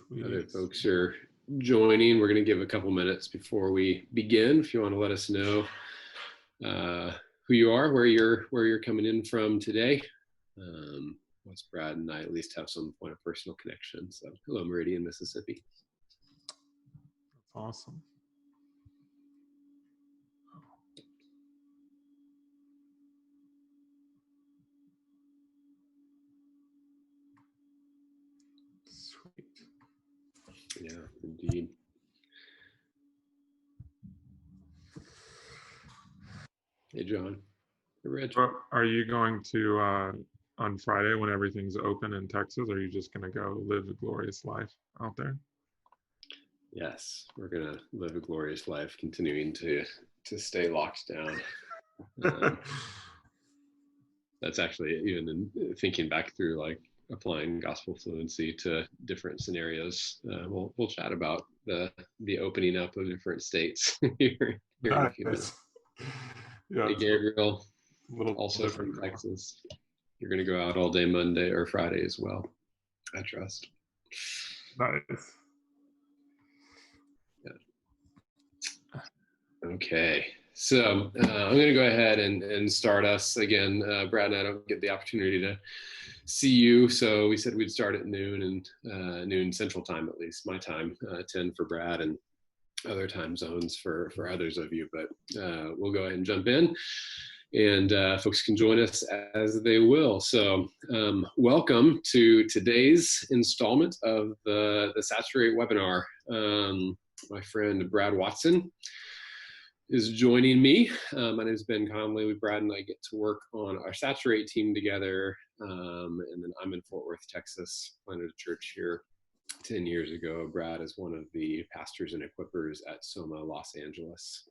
Other folks are joining. We're going to give a couple minutes before we begin. If you want to let us know who you are, where you're coming in from today. Once Brad and I at least have some point of personal connection. So, hello, Meridian, Mississippi. That's awesome. Sweet. Yeah, indeed. Hey, John. Hey, Rich. Are you going to, on Friday when everything's open in Texas, are you just going to go live a glorious life out there? Yes, we're going to live a glorious life, continuing to stay locked down. That's actually, even in thinking back through like applying gospel fluency to different scenarios. We'll chat about the opening up of different states here in a few minutes. Yeah, hey, Gabriel, also from Texas. You're going to go out all day Monday or Friday as well, I trust. Nice. Yeah. Okay. So I'm going to go ahead and start us again. Brad and I don't get the opportunity to see you, so we said we'd start at noon, and noon Central Time, at least my time, 10 for Brad, and other time zones for others of you. But we'll go ahead and jump in, and folks can join us as they will. So welcome to today's installment of the Saturate webinar. My friend Brad Watson is joining me. My name is Ben Connelly. Brad and I get to work on our Saturate team together. And then I'm in Fort Worth, Texas, planted a church here 10 years ago. Brad is one of the pastors and equippers at Soma, Los Angeles.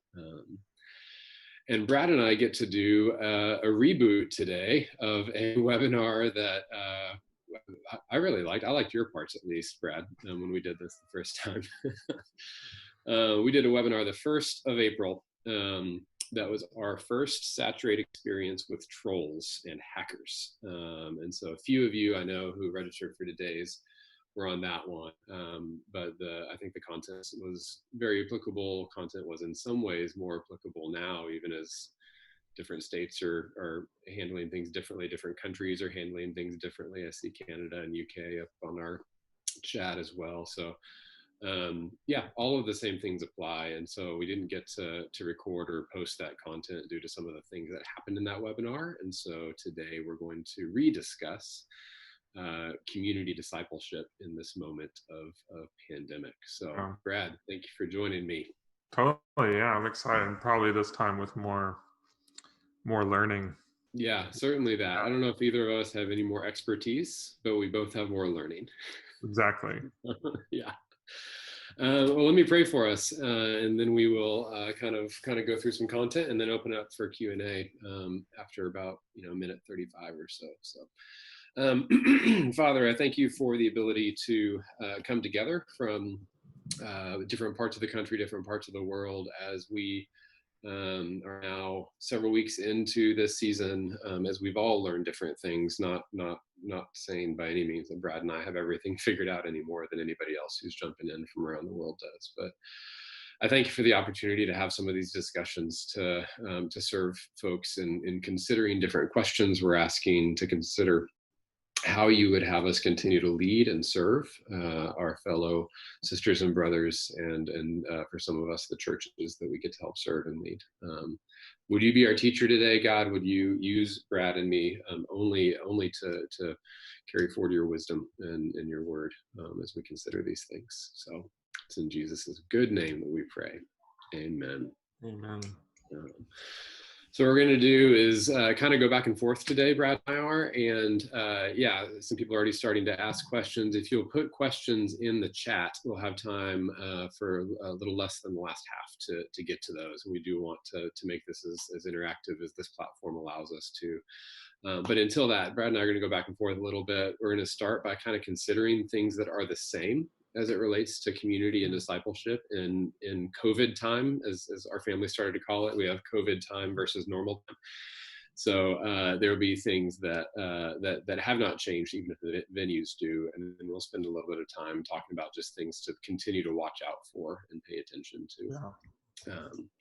And Brad and I get to do a reboot today of a webinar that I really liked. I liked your parts, at least, Brad, when we did this the first time. We did a webinar the 1st of April. That was our first Saturate experience with trolls and hackers. And so a few of you I know who registered for today's were on that one. But I think the content was very applicable. Content was in some ways more applicable now, even as different states are handling things differently. Different countries are handling things differently. I see Canada and UK up on our chat as well. So yeah, all of the same things apply. And so we didn't get to record or post that content due to some of the things that happened in that webinar. And so today we're going to rediscuss community discipleship in this moment of pandemic. So Brad, thank you for joining me. Totally, yeah, I'm excited. Probably this time with more learning. Yeah, certainly that. I don't know if either of us have any more expertise, but we both have more learning. Exactly. Yeah. Well, let me pray for us, and then we will kind of go through some content, and then open it up for Q&A after about minute 35 or so. So, Father, I thank you for the ability to come together from different parts of the country, different parts of the world, as we are now several weeks into this season, as we've all learned different things. Not saying by any means that Brad and I have everything figured out any more than anybody else who's jumping in from around the world does. But I thank you for the opportunity to have some of these discussions to serve folks in considering different questions we're asking, to consider how you would have us continue to lead and serve our fellow sisters and brothers, and for some of us, the churches that we get to help serve and lead. Would you be our teacher today, God? Would you use Brad and me only to carry forward your wisdom and your word as we consider these things? So it's in Jesus' good name that we pray. Amen. Amen. So what we're going to do is kind of go back and forth today, Brad and I are, and yeah, some people are already starting to ask questions. If you'll put questions in the chat, we'll have time for a little less than the last half to get to those. And we do want to make this as interactive as this platform allows us to. But until that, Brad and I are going to go back and forth a little bit. We're going to start by kind of considering things that are the same as it relates to community and discipleship in COVID time, as our family started to call it. We have COVID time versus normal time. So there will be things that have not changed, even if the venues do, and then we'll spend a little bit of time talking about just things to continue to watch out for and pay attention to.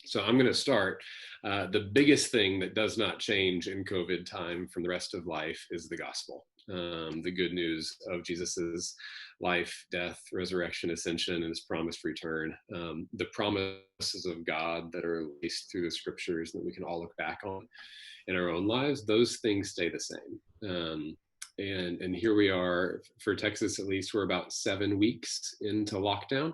So I'm going to start. The biggest thing that does not change in COVID time from the rest of life is the gospel. The good news of Jesus's life, death, resurrection, ascension, and his promised return. The promises of God that are released through the scriptures that we can all look back on in our own lives, those things stay the same. And here we are, for Texas at least, we're about 7 weeks into lockdown.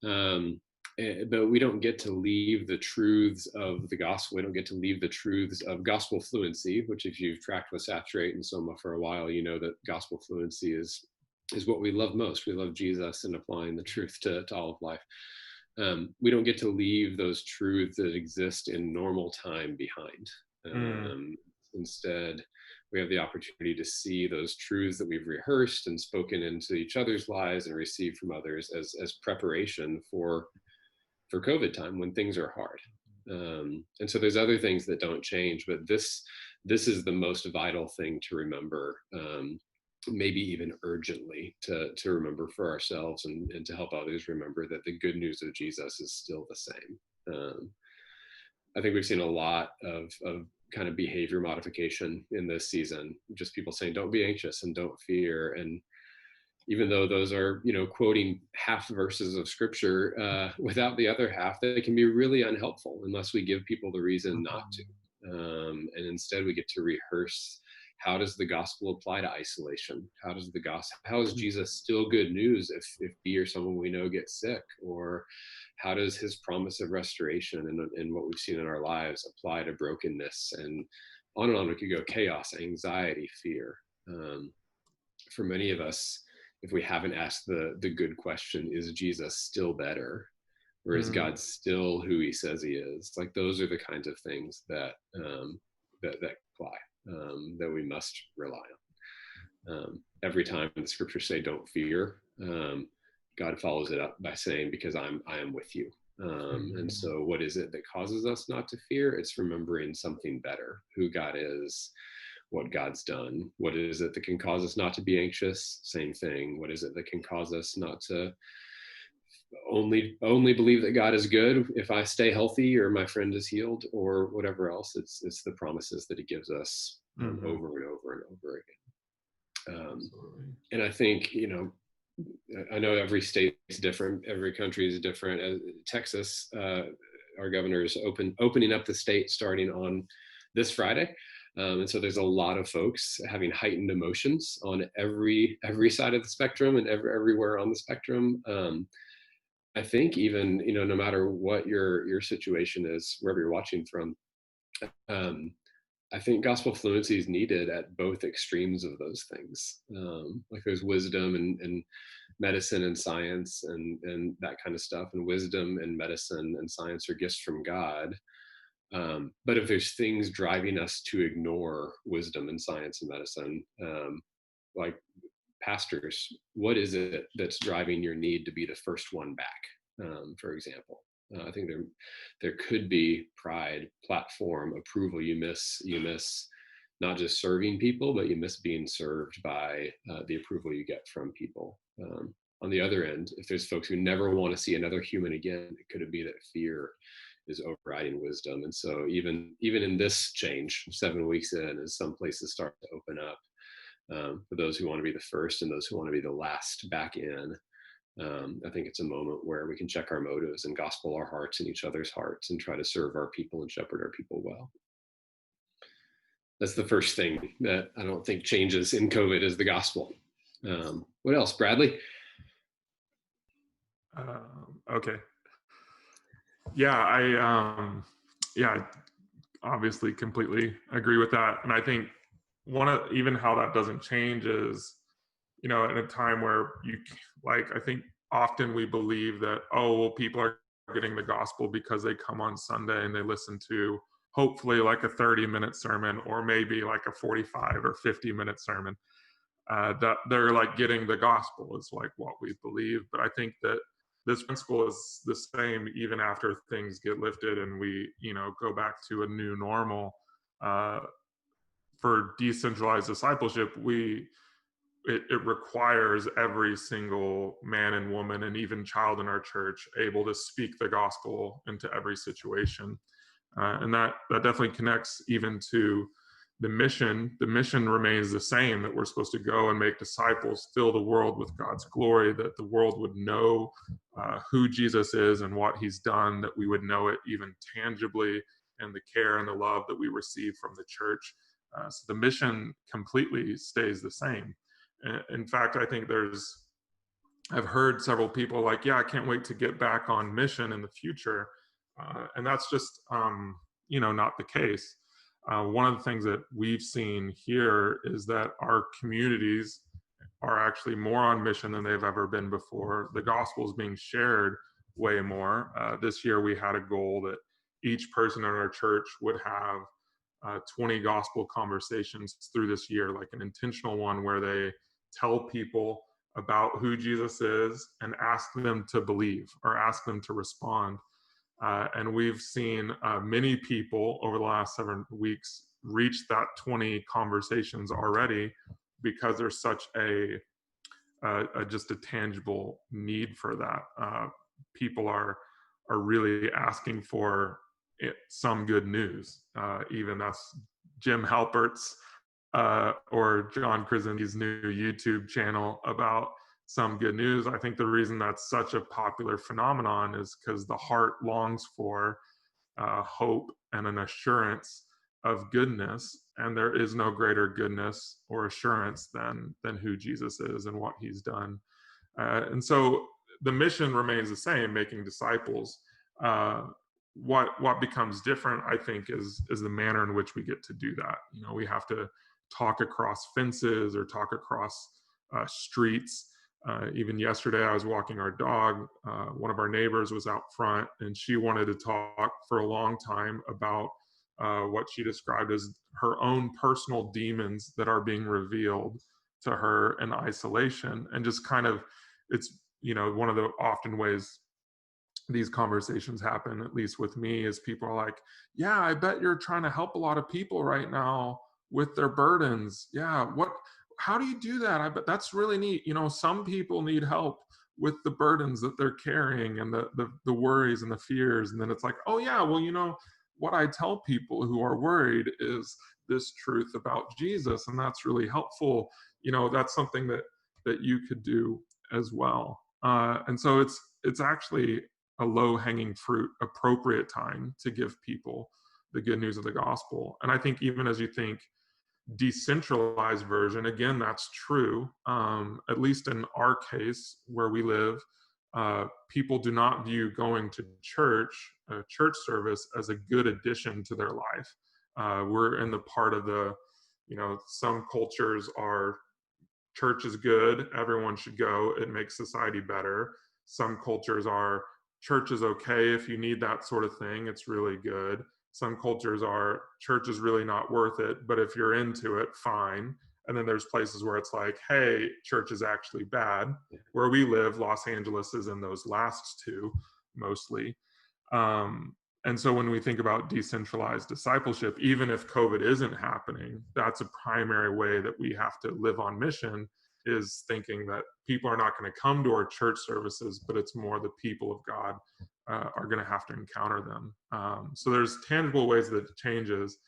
But we don't get to leave the truths of the gospel. We don't get to leave the truths of gospel fluency, which if you've tracked with Saturate and Soma for a while, you know that gospel fluency is what we love most. We love Jesus and applying the truth to all of life. We don't get to leave those truths that exist in normal time behind. Instead, we have the opportunity to see those truths that we've rehearsed and spoken into each other's lives and received from others as preparation for COVID time when things are hard. And so there's other things that don't change, but this is the most vital thing to remember, maybe even urgently to remember for ourselves and to help others remember that the good news of Jesus is still the same. I think we've seen a lot of kind of behavior modification in this season, just people saying, don't be anxious and don't fear. And even though those are, quoting half verses of scripture without the other half, they can be really unhelpful unless we give people the reason not to. And instead we get to rehearse, how does the gospel apply to isolation? How is Jesus still good news if we or someone we know gets sick? Or how does his promise of restoration and what we've seen in our lives apply to brokenness? And on we could go: chaos, anxiety, fear. For many of us, if we haven't asked the good question, is Jesus still better? Or is God still who he says he is? Like, those are the kinds of things that apply, that we must rely on. Every time the scriptures say don't fear, God follows it up by saying, because I am with you. And so what is it that causes us not to fear? It's remembering something better, who God is, what God's done. What is it that can cause us not to be anxious? Same thing. What is it that can cause us not to only believe that God is good if I stay healthy or my friend is healed or whatever else? It's the promises that he gives us over and over and over again. And I think, I know every state's different, every country is different. Texas, our governor is opening up the state starting on this Friday. And so there's a lot of folks having heightened emotions on every side of the spectrum and everywhere on the spectrum. I think even, no matter what your situation is, wherever you're watching from, I think gospel fluency is needed at both extremes of those things. Like, there's wisdom and medicine and science and that kind of stuff. And wisdom and medicine and science are gifts from God. But if there's things driving us to ignore wisdom and science and medicine, like pastors, what is it that's driving your need to be the first one back, for example? I think there could be pride, platform, approval. You miss not just serving people, but you miss being served by the approval you get from people. On the other end, if there's folks who never want to see another human again, it could be that fear is overriding wisdom. And so even in this change, 7 weeks in, as some places start to open up, for those who want to be the first and those who want to be the last back in, I think it's a moment where we can check our motives and gospel our hearts and each other's hearts and try to serve our people and shepherd our people well. That's the first thing that I don't think changes in COVID is the gospel. What else, Bradley? Okay. Yeah, I obviously completely agree with that. And I think even how that doesn't change is, in a time where I think often we believe that, people are getting the gospel because they come on Sunday and they listen to hopefully like a 30-minute sermon or maybe like a 45 or 50-minute sermon, that they're like getting the gospel is like what we believe. But I think that this principle is the same even after things get lifted and we, go back to a new normal. for decentralized discipleship, it requires every single man and woman and even child in our church able to speak the gospel into every situation. And that definitely connects even to the mission. The mission remains the same, that we're supposed to go and make disciples, fill the world with God's glory, that the world would know who Jesus is and what he's done, that we would know it even tangibly in the care and the love that we receive from the church. So the mission completely stays the same. In fact, I think I've heard several people like, yeah, I can't wait to get back on mission in the future. And that's just, not the case. One of the things that we've seen here is that our communities are actually more on mission than they've ever been before. The gospel is being shared way more. This year we had a goal that each person in our church would have 20 gospel conversations through this year, like an intentional one where they tell people about who Jesus is and ask them to believe or ask them to respond. And we've seen many people over the last 7 weeks reach that 20 conversations already, because there's such just a tangible need for that. People are really asking for some good news. Even that's Jim Halpert's or John Krasinski's new YouTube channel about some good news. I think the reason that's such a popular phenomenon is because the heart longs for hope and an assurance of goodness, and there is no greater goodness or assurance than who Jesus is and what he's done. And so the mission remains the same, making disciples. What becomes different, I think, is the manner in which we get to do that. We have to talk across fences or talk across streets. Even yesterday, I was walking our dog. One of our neighbors was out front, and she wanted to talk for a long time about what she described as her own personal demons that are being revealed to her in isolation. And just kind of, it's, one of the often ways these conversations happen, at least with me, is people are like, yeah, I bet you're trying to help a lot of people right now with their burdens. Yeah, how do you do that? I bet that's really neat. Some people need help with the burdens that they're carrying and the worries and the fears. And then it's like, oh yeah, well, what I tell people who are worried is this truth about Jesus, and that's really helpful. That's something that you could do as well. And so it's actually a low-hanging fruit, appropriate time to give people the good news of the gospel. And I think even as you think decentralized version, again, that's true. At least in our case where we live, people do not view going to church service as a good addition to their life. We're in the part of some cultures are church is good, everyone should go, it makes society better. Some cultures are church is okay if you need that sort of thing, it's really good. Some cultures are church is really not worth it, but if you're into it, fine. And then there's places where it's like, hey, church is actually bad. Where we live, Los Angeles is in those last two mostly. And so when we think about decentralized discipleship, even if COVID isn't happening, that's a primary way that we have to live on mission, is thinking that people are not going to come to our church services, but it's more the people of God are going to have to encounter them. So there's tangible ways that it changes.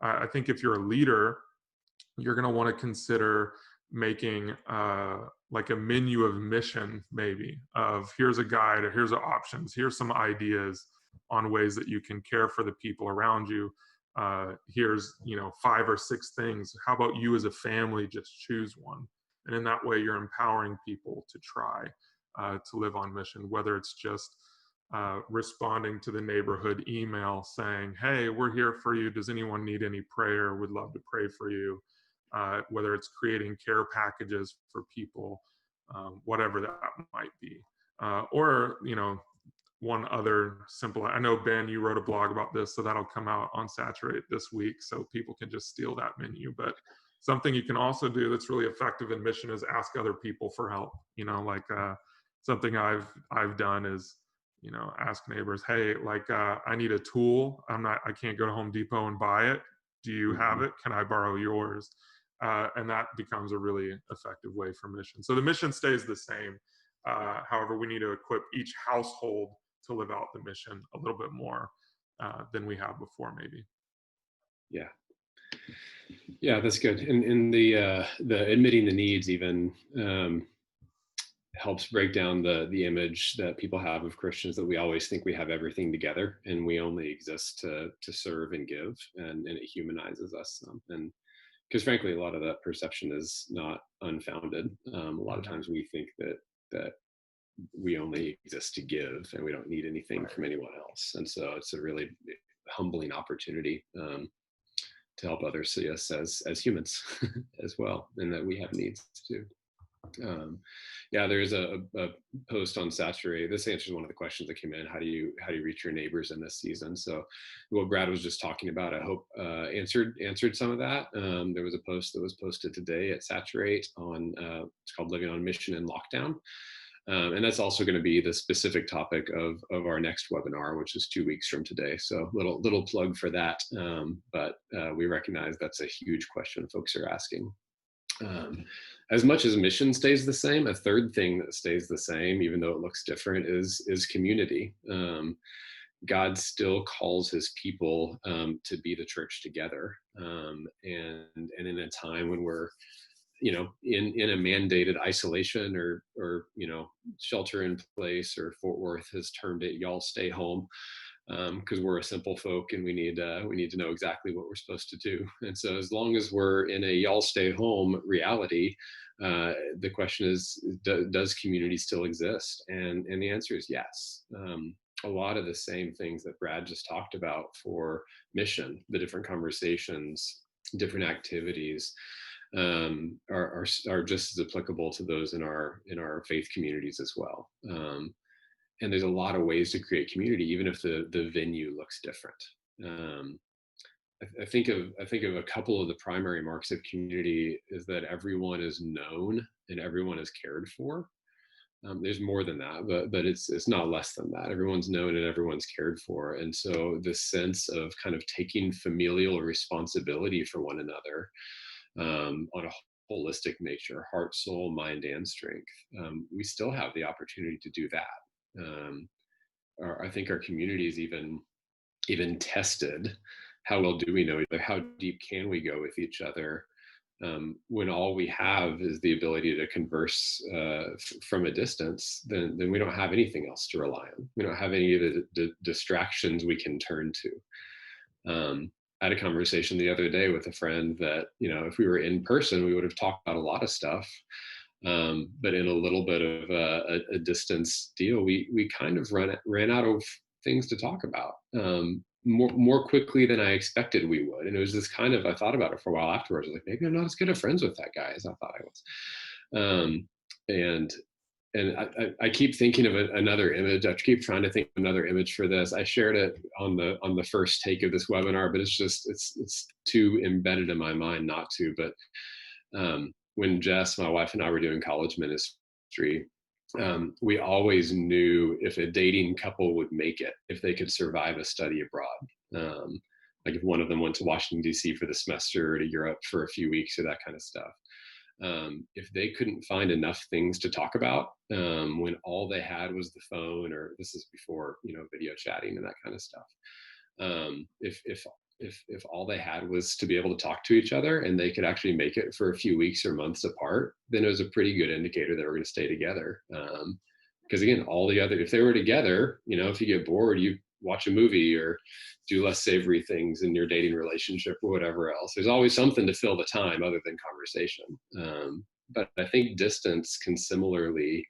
I think if you're a leader, you're going to want to consider making like a menu of mission, maybe, of here's a guide, or here's options, here's some ideas on ways that you can care for the people around you. Here's 5 or 6 things. How about you as a family just choose one? And in that way, you're empowering people to try to live on mission, whether it's just responding to the neighborhood email saying, hey, we're here for you. Does anyone need any prayer? We'd love to pray for you. Whether it's creating care packages for people, whatever that might be. Or, one other simple, I know, Ben, you wrote a blog about this, so that'll come out on Saturate this week, so people can just steal that menu. But something you can also do that's really effective in mission is ask other people for help. Something I've done is, ask neighbors, hey, I need a tool. I can't go to Home Depot and buy it. Do you have it? Can I borrow yours? And that becomes a really effective way for mission. So the mission stays the same. However, we need to equip each household to live out the mission a little bit more than we have before, maybe. Yeah. Yeah, that's good. And the admitting the needs even helps break down the image that people have of Christians, that we always think we have everything together and we only exist to serve and give, and it humanizes us. And because frankly, a lot of that perception is not unfounded. A lot of times we think that we only exist to give and we don't need anything from anyone else. And so it's a really humbling opportunity to help others see us as humans as well, and that we have needs too. Yeah, there's a post on Saturate. This answers one of the questions that came in. How do you reach your neighbors in this season? So what Brad was just talking about, I hope answered some of that. There was a post that was posted today at Saturate on it's called Living on Mission in Lockdown. And that's also going to be the specific topic of our next webinar, which is 2 weeks from today. So little plug for that. But we recognize that's a huge question folks are asking. As much as mission stays the same, a third thing that stays the same, even though it looks different, is community. God still calls his people to be the church together. And in a time when we're in a mandated isolation or shelter in place, or Fort Worth has termed it y'all stay home, because we're a simple folk and we need to know exactly what we're supposed to do. And so as long as we're in a y'all stay home reality, the question is, does community still exist? And the answer is yes. A lot of the same things that Brad just talked about for mission, the different conversations, different activities, are just as applicable to those in our faith communities as well. And there's a lot of ways to create community, even if the venue looks different. I think of a couple of the primary marks of community is that everyone is known and everyone is cared for. There's more than that, but it's not less than that. Everyone's known and everyone's cared for. And so this sense of kind of taking familial responsibility for one another, on a holistic nature, heart, soul, mind, and strength, we still have the opportunity to do that. I think our communities even tested how well do we know each other, how deep can we go with each other, when all we have is the ability to converse from a distance. Then we don't have anything else to rely on. We don't have any of the distractions we can turn to. I had a conversation the other day with a friend that, if we were in person, we would have talked about a lot of stuff. But in a little bit of a distance deal, we kind of ran out of things to talk about more quickly than I expected we would. And it was this kind of, I thought about it for a while afterwards. I was like, maybe I'm not as good of friends with that guy as I thought I was. And I keep thinking of another image. I keep trying to think of another image for this. I shared it on the first take of this webinar, but it's too embedded in my mind not to. But when Jess, my wife, and I were doing college ministry, we always knew if a dating couple would make it, if they could survive a study abroad. Like if one of them went to Washington, D.C. for the semester, or to Europe for a few weeks, or that kind of stuff. If they couldn't find enough things to talk about, when all they had was the phone, or this is before video chatting and that kind of stuff, if all they had was to be able to talk to each other and they could actually make it for a few weeks or months apart, then it was a pretty good indicator that we're going to stay together. Because again, if they were together, if you get bored, you watch a movie or do less savory things in your dating relationship or whatever else. There's always something to fill the time other than conversation. But I think distance can similarly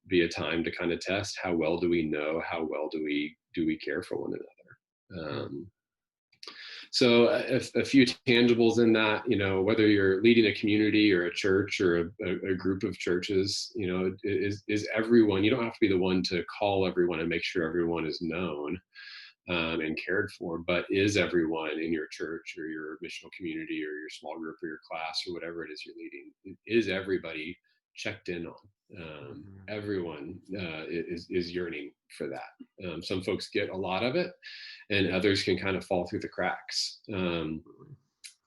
be a time to kind of test how well do we know, how well do we care for one another. So a few tangibles in that, whether you're leading a community or a church or a group of churches, is everyone, you don't have to be the one to call everyone and make sure everyone is known and cared for, but is everyone in your church or your missional community or your small group or your class or whatever it is you're leading, is everybody checked in on? Everyone is yearning for that. Some folks get a lot of it, and others can kind of fall through the cracks.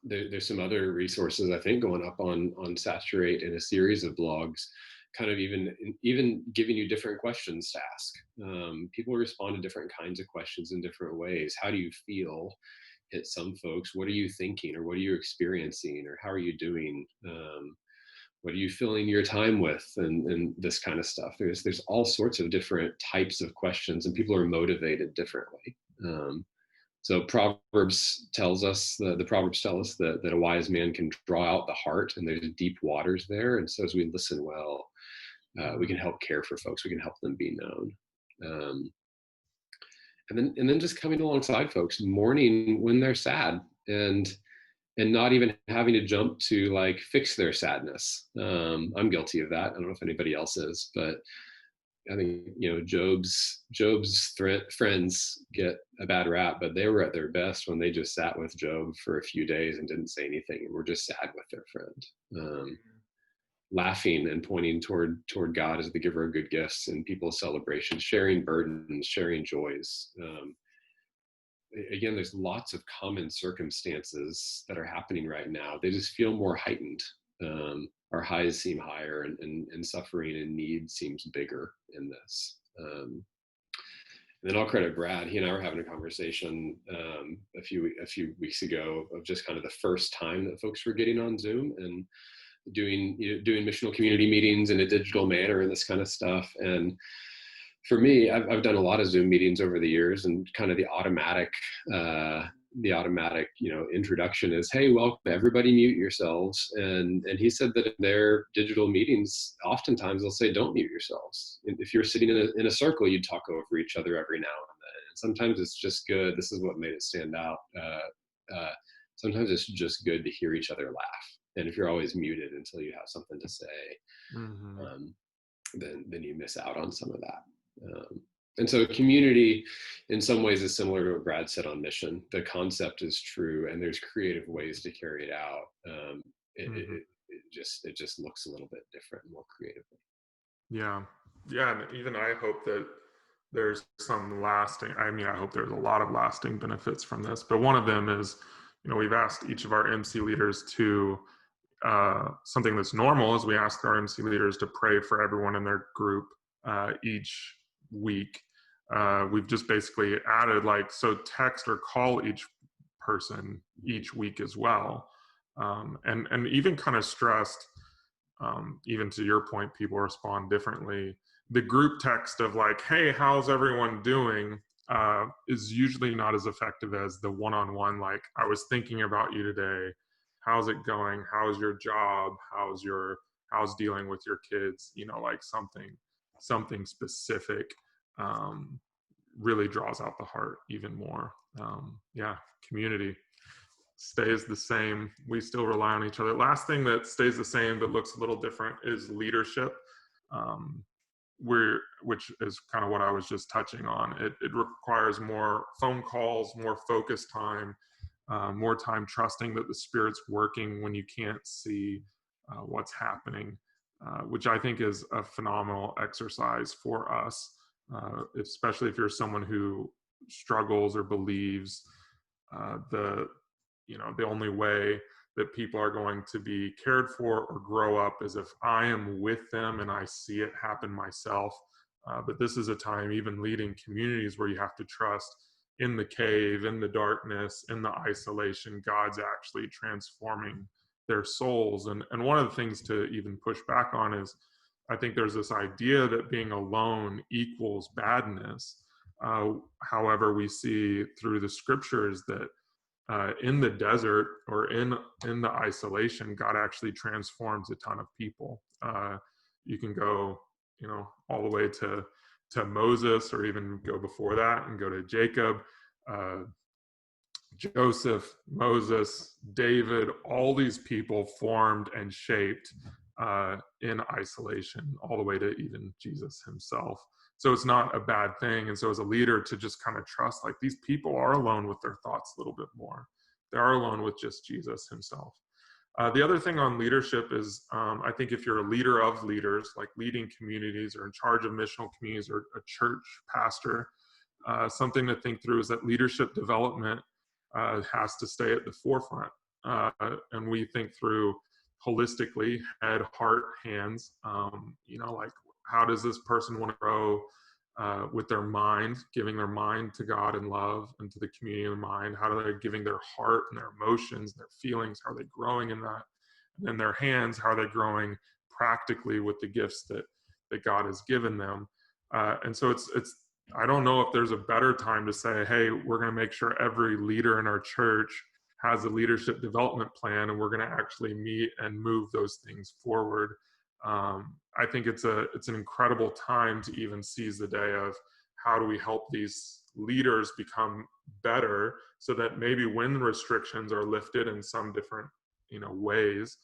there's some other resources I think going up on Saturate in a series of blogs, kind of even giving you different questions to ask. People respond to different kinds of questions in different ways. How do you feel? Hit some folks. What are you thinking, or what are you experiencing, or how are you doing? What are you filling your time with, and this kind of stuff. There's all sorts of different types of questions, and people are motivated differently. So Proverbs tells us, the Proverbs tell us that a wise man can draw out the heart, and there's deep waters there. And so as we listen well, we can help care for folks. We can help them be known. And then just coming alongside folks, mourning when they're sad, and not even having to jump to like fix their sadness. I'm guilty of that. I don't know if anybody else is, but I think, Job's friends get a bad rap, but they were at their best when they just sat with Job for a few days and didn't say anything, and were just sad with their friend, laughing and pointing toward God as the giver of good gifts and people's celebrations, sharing burdens, sharing joys. Again, there's lots of common circumstances that are happening right now. They just feel more heightened. Our highs seem higher, and suffering and need seems bigger in this. And then I'll credit Brad. He and I were having a conversation a few weeks ago of just kind of the first time that folks were getting on Zoom and doing missional community meetings in a digital manner and this kind of stuff. And for me, I've done a lot of Zoom meetings over the years, and kind of the automatic introduction is, hey, welcome, everybody mute yourselves. And he said that in their digital meetings, oftentimes they'll say, don't mute yourselves. If you're sitting in a circle, you'd talk over each other every now and then. And sometimes it's just good. This is what made it stand out. Sometimes it's just good to hear each other laugh. And if you're always muted until you have something to say, then you miss out on some of that. And so community in some ways is similar to what Brad said on mission. The concept is true, and there's creative ways to carry it out. It just looks a little bit different and more creatively. Yeah. And even I hope that there's some lasting, I hope there's a lot of lasting benefits from this, but one of them is, we've asked each of our MC leaders to, something that's normal is we ask our MC leaders to pray for everyone in their group each week. We've just basically added text or call each person each week as well. And even kind of stressed, even to your point, people respond differently. The group text of hey, how's everyone doing? Is usually not as effective as the one-on-one, I was thinking about you today. How's it going? How's your job? How's dealing with your kids? Something specific really draws out the heart even more. Community stays the same. We still rely on each other. Last thing that stays the same but looks a little different is leadership, which is kind of what I was just touching on. It requires more phone calls, more focused time, more time trusting that the Spirit's working when you can't see what's happening, which I think is a phenomenal exercise for us, especially if you're someone who struggles or believes the only way that people are going to be cared for or grow up is if I am with them and I see it happen myself. But this is a time, even leading communities, where you have to trust in the cave, in the darkness, in the isolation, God's actually transforming their souls. And one of the things to even push back on is, I think there's this idea that being alone equals badness. However, we see through the scriptures that in the desert or in the isolation, God actually transforms a ton of people. You can go, all the way to Moses, or even go before that and go to Jacob, Joseph, Moses, David. All these people formed and shaped in isolation, all the way to even Jesus himself. So it's not a bad thing. And so as a leader, to just kind of trust, these people are alone with their thoughts a little bit more. They are alone with just Jesus himself. The other thing on leadership is, I think if you're a leader of leaders, leading communities or in charge of missional communities or a church pastor, something to think through is that leadership development has to stay at the forefront. and we think through holistically, head, heart, hands. Like, how does this person want to grow with their mind, giving their mind to God in love and to the community of the mind? How are they giving their heart and their emotions, their feelings? How are they growing in that? And then their hands, how are they growing practically with the gifts that God has given them? And so it's I don't know if there's a better time to say, hey, we're going to make sure every leader in our church has a leadership development plan, and we're going to actually meet and move those things forward. I think it's an incredible time to even seize the day of how do we help these leaders become better, so that maybe when restrictions are lifted in some different ways,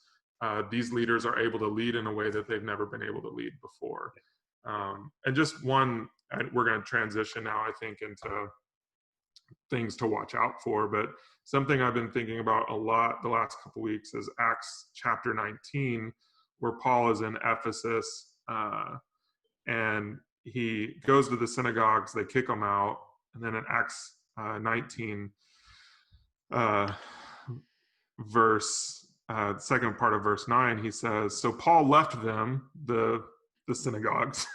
these leaders are able to lead in a way that they've never been able to lead before. And just one, we're going to transition now, I think, into things to watch out for, but something I've been thinking about a lot the last couple of weeks is Acts chapter 19, where Paul is in Ephesus, and he goes to the synagogues, they kick him out, and then in Acts 19, second part of verse 9, he says, so Paul left them, the synagogues,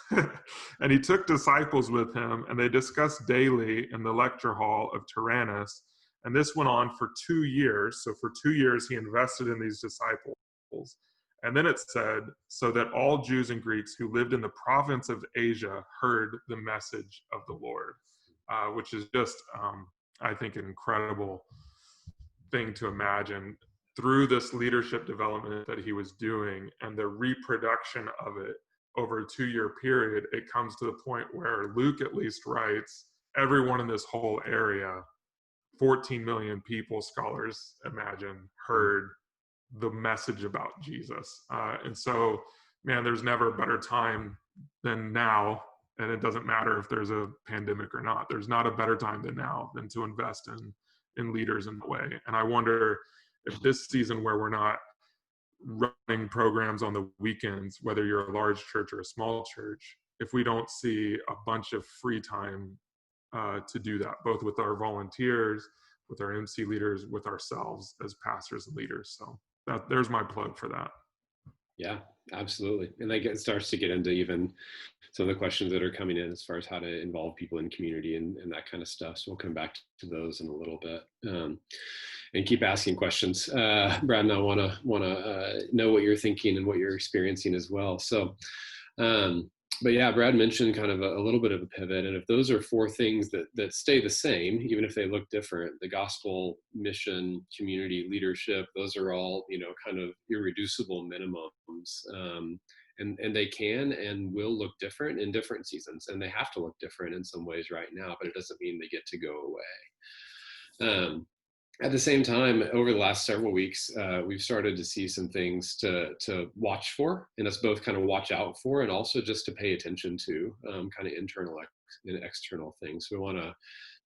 and he took disciples with him, and they discussed daily in the lecture hall of Tyrannus. And this went on for 2 years. So for 2 years, he invested in these disciples. And then it said, so that all Jews and Greeks who lived in the province of Asia heard the message of the Lord, which is just, I think, an incredible thing to imagine. Through this leadership development that he was doing and the reproduction of it over a 2-year period, it comes to the point where Luke at least writes, everyone in this whole area, 14 million people, scholars imagine, heard the message about Jesus. And so, man, there's never a better time than now. And it doesn't matter if there's a pandemic or not. There's not a better time than now than to invest in leaders in that way. And I wonder if this season where we're not running programs on the weekends, whether you're a large church or a small church, if we don't see a bunch of free time to do that, both with our volunteers, with our MC leaders, with ourselves as pastors and leaders. So there's my plug for that. Yeah, absolutely. And it starts to get into even some of the questions that are coming in as far as how to involve people in community and that kind of stuff. So we'll come back to those in a little bit, and keep asking questions. Brad and I want to know what you're thinking and what you're experiencing as well. So, but yeah, Brad mentioned kind of a little bit of a pivot. And if those are 4 things that stay the same, even if they look different, the gospel, mission, community, leadership, those are all, kind of irreducible minimums. And they can and will look different in different seasons, and they have to look different in some ways right now, but it doesn't mean they get to go away. At the same time, over the last several weeks, we've started to see some things to watch for, and us both kind of watch out for, and also just to pay attention to, kind of internal and external things. So we want to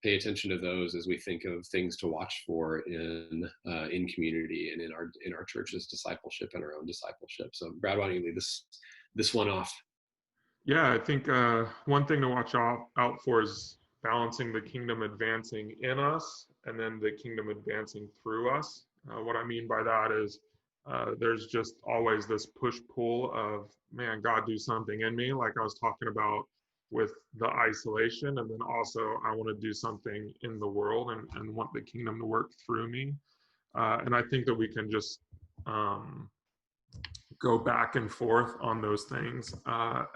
pay attention to those as we think of things to watch for in community and in our church's discipleship and our own discipleship. So Brad, why don't you lead this one off? Yeah, I think one thing to watch out for is balancing the kingdom advancing in us and then the kingdom advancing through us. What I mean by that is there's just always this push-pull of, man, God, do something in me, like I was talking about with the isolation, and then also I want to do something in the world and want the kingdom to work through me. And I think that we can just go back and forth on those things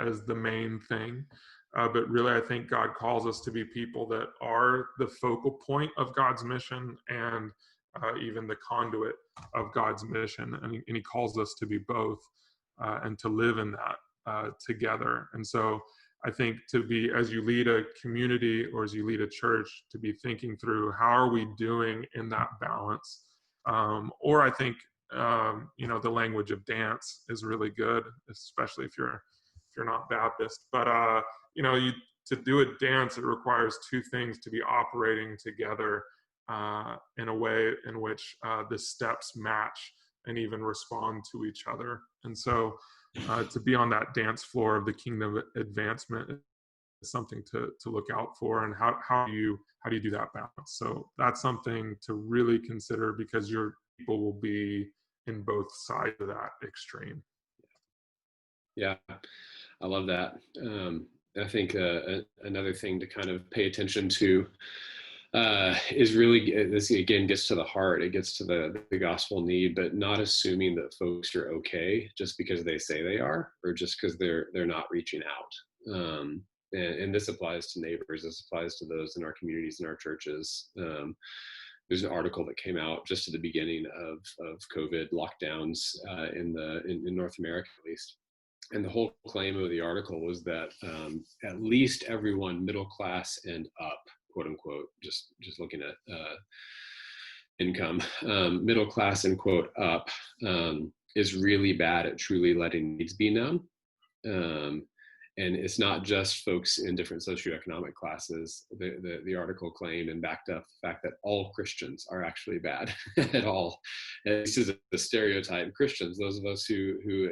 as the main thing. But really, I think God calls us to be people that are the focal point of God's mission and even the conduit of God's mission. And he calls us to be both and to live in that together. And so I think to be, as you lead a community or as you lead a church, to be thinking through how are we doing in that balance. Or I think, the language of dance is really good, especially if you're not Baptist. But to do a dance, it requires 2 things to be operating together in a way in which the steps match and even respond to each other. And so to be on that dance floor of the kingdom advancement is something to look out for. And how do you do that balance? So that's something to really consider, because you're people will be in both sides of that extreme. Yeah, I love that. I think another thing to kind of pay attention to is really, this again gets to the heart. It gets to the gospel need, but not assuming that folks are okay just because they say they are, or just because they're not reaching out. And this applies to neighbors. This applies to those in our communities and our churches. There's an article that came out just at the beginning of COVID lockdowns in North America, at least. And the whole claim of the article was that at least everyone middle class and up, quote unquote, just looking at income, middle class and quote up, is really bad at truly letting needs be known. And it's not just folks in different socioeconomic classes. The article claimed and backed up the fact that all Christians are actually bad at all. And this is a stereotype. Christians, those of us who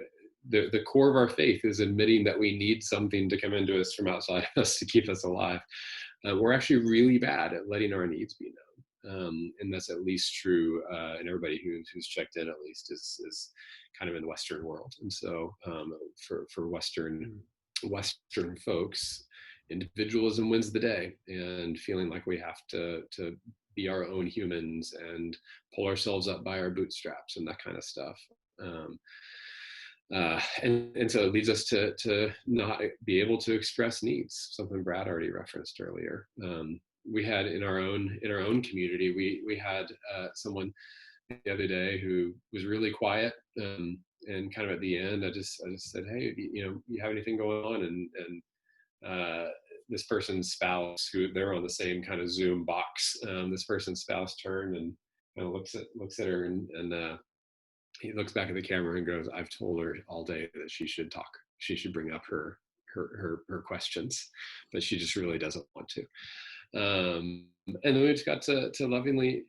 the core of our faith is admitting that we need something to come into us from outside us to keep us alive. We're actually really bad at letting our needs be known. And that's at least true, and everybody who's checked in at least is kind of in the Western world. And so for Western folks, individualism wins the day, and feeling like we have to be our own humans and pull ourselves up by our bootstraps and that kind of stuff. And so it leads us to not be able to express needs, something Brad already referenced earlier. We had in our own community, we had someone the other day who was really quiet, and kind of at the end, I just said, hey, you have anything going on? And this person's spouse, who they're on the same kind of Zoom box, this person's spouse turned and kind of looks at her and he looks back at the camera and goes, I've told her all day that she should talk. She should bring up her questions, but she just really doesn't want to. And then we just got to lovingly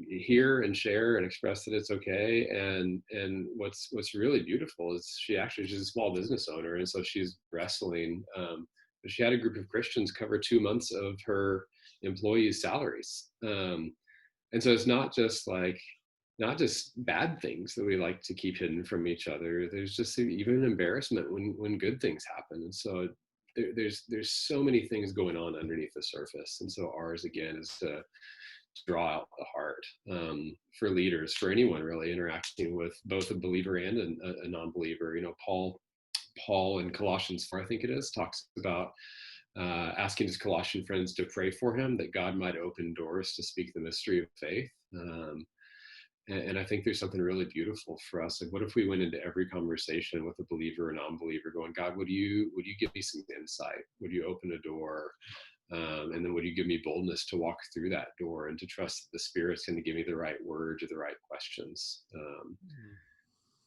hear and share and express that it's okay. And what's really beautiful is she's a small business owner. And so she's wrestling, but she had a group of Christians cover 2 months of her employees' salaries. And so it's not just bad things that we like to keep hidden from each other. There's just even an embarrassment when good things happen. And so there's so many things going on underneath the surface. And so ours again is to draw out the heart, for leaders, for anyone really interacting with both a believer and a non-believer. Paul in Colossians 4, I think it is, talks about asking his Colossian friends to pray for him that God might open doors to speak the mystery of faith. And I think there's something really beautiful for us. Like, what if we went into every conversation with a believer or non-believer going, God, would you give me some insight? Would you open a door? And then would you give me boldness to walk through that door and to trust that the Spirit's going to give me the right words or the right questions?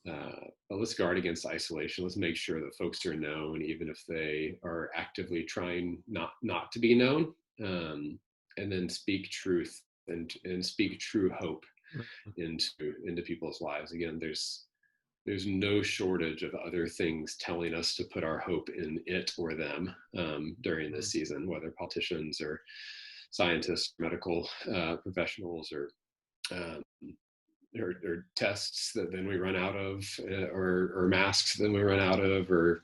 But let's guard against isolation. Let's make sure that folks are known, even if they are actively trying not to be known, and then speak truth and speak true hope into people's lives. Again, there's no shortage of other things telling us to put our hope in it or them during this season, whether politicians or scientists, medical professionals, or tests that then we run out of, or masks then we run out of, or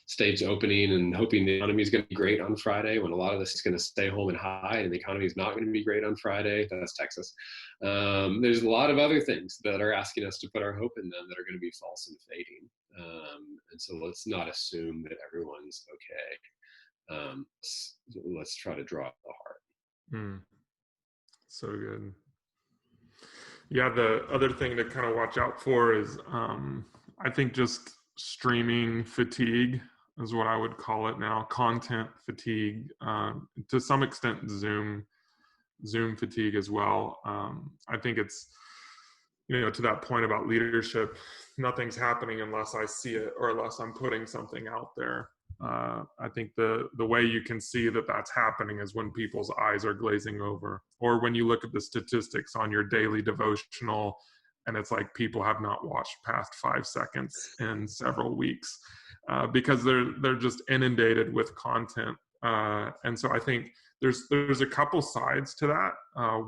states opening and hoping the economy is going to be great on Friday when a lot of this is going to stay home and hide, and the economy is not going to be great on Friday. That's Texas. There's a lot of other things that are asking us to put our hope in them that are going to be false and fading. And so let's not assume that everyone's okay. Let's try to draw the heart. So good. Yeah, the other thing to kind of watch out for is, I think, just streaming fatigue is what I would call it now. Content fatigue, to some extent Zoom fatigue as well. I think it's, to that point about leadership, nothing's happening unless I see it or unless I'm putting something out there. I think the way you can see that that's happening is when people's eyes are glazing over, or when you look at the statistics on your daily devotional and it's like people have not watched past 5 seconds in several weeks, because they're just inundated with content. And so I think there's a couple sides to that.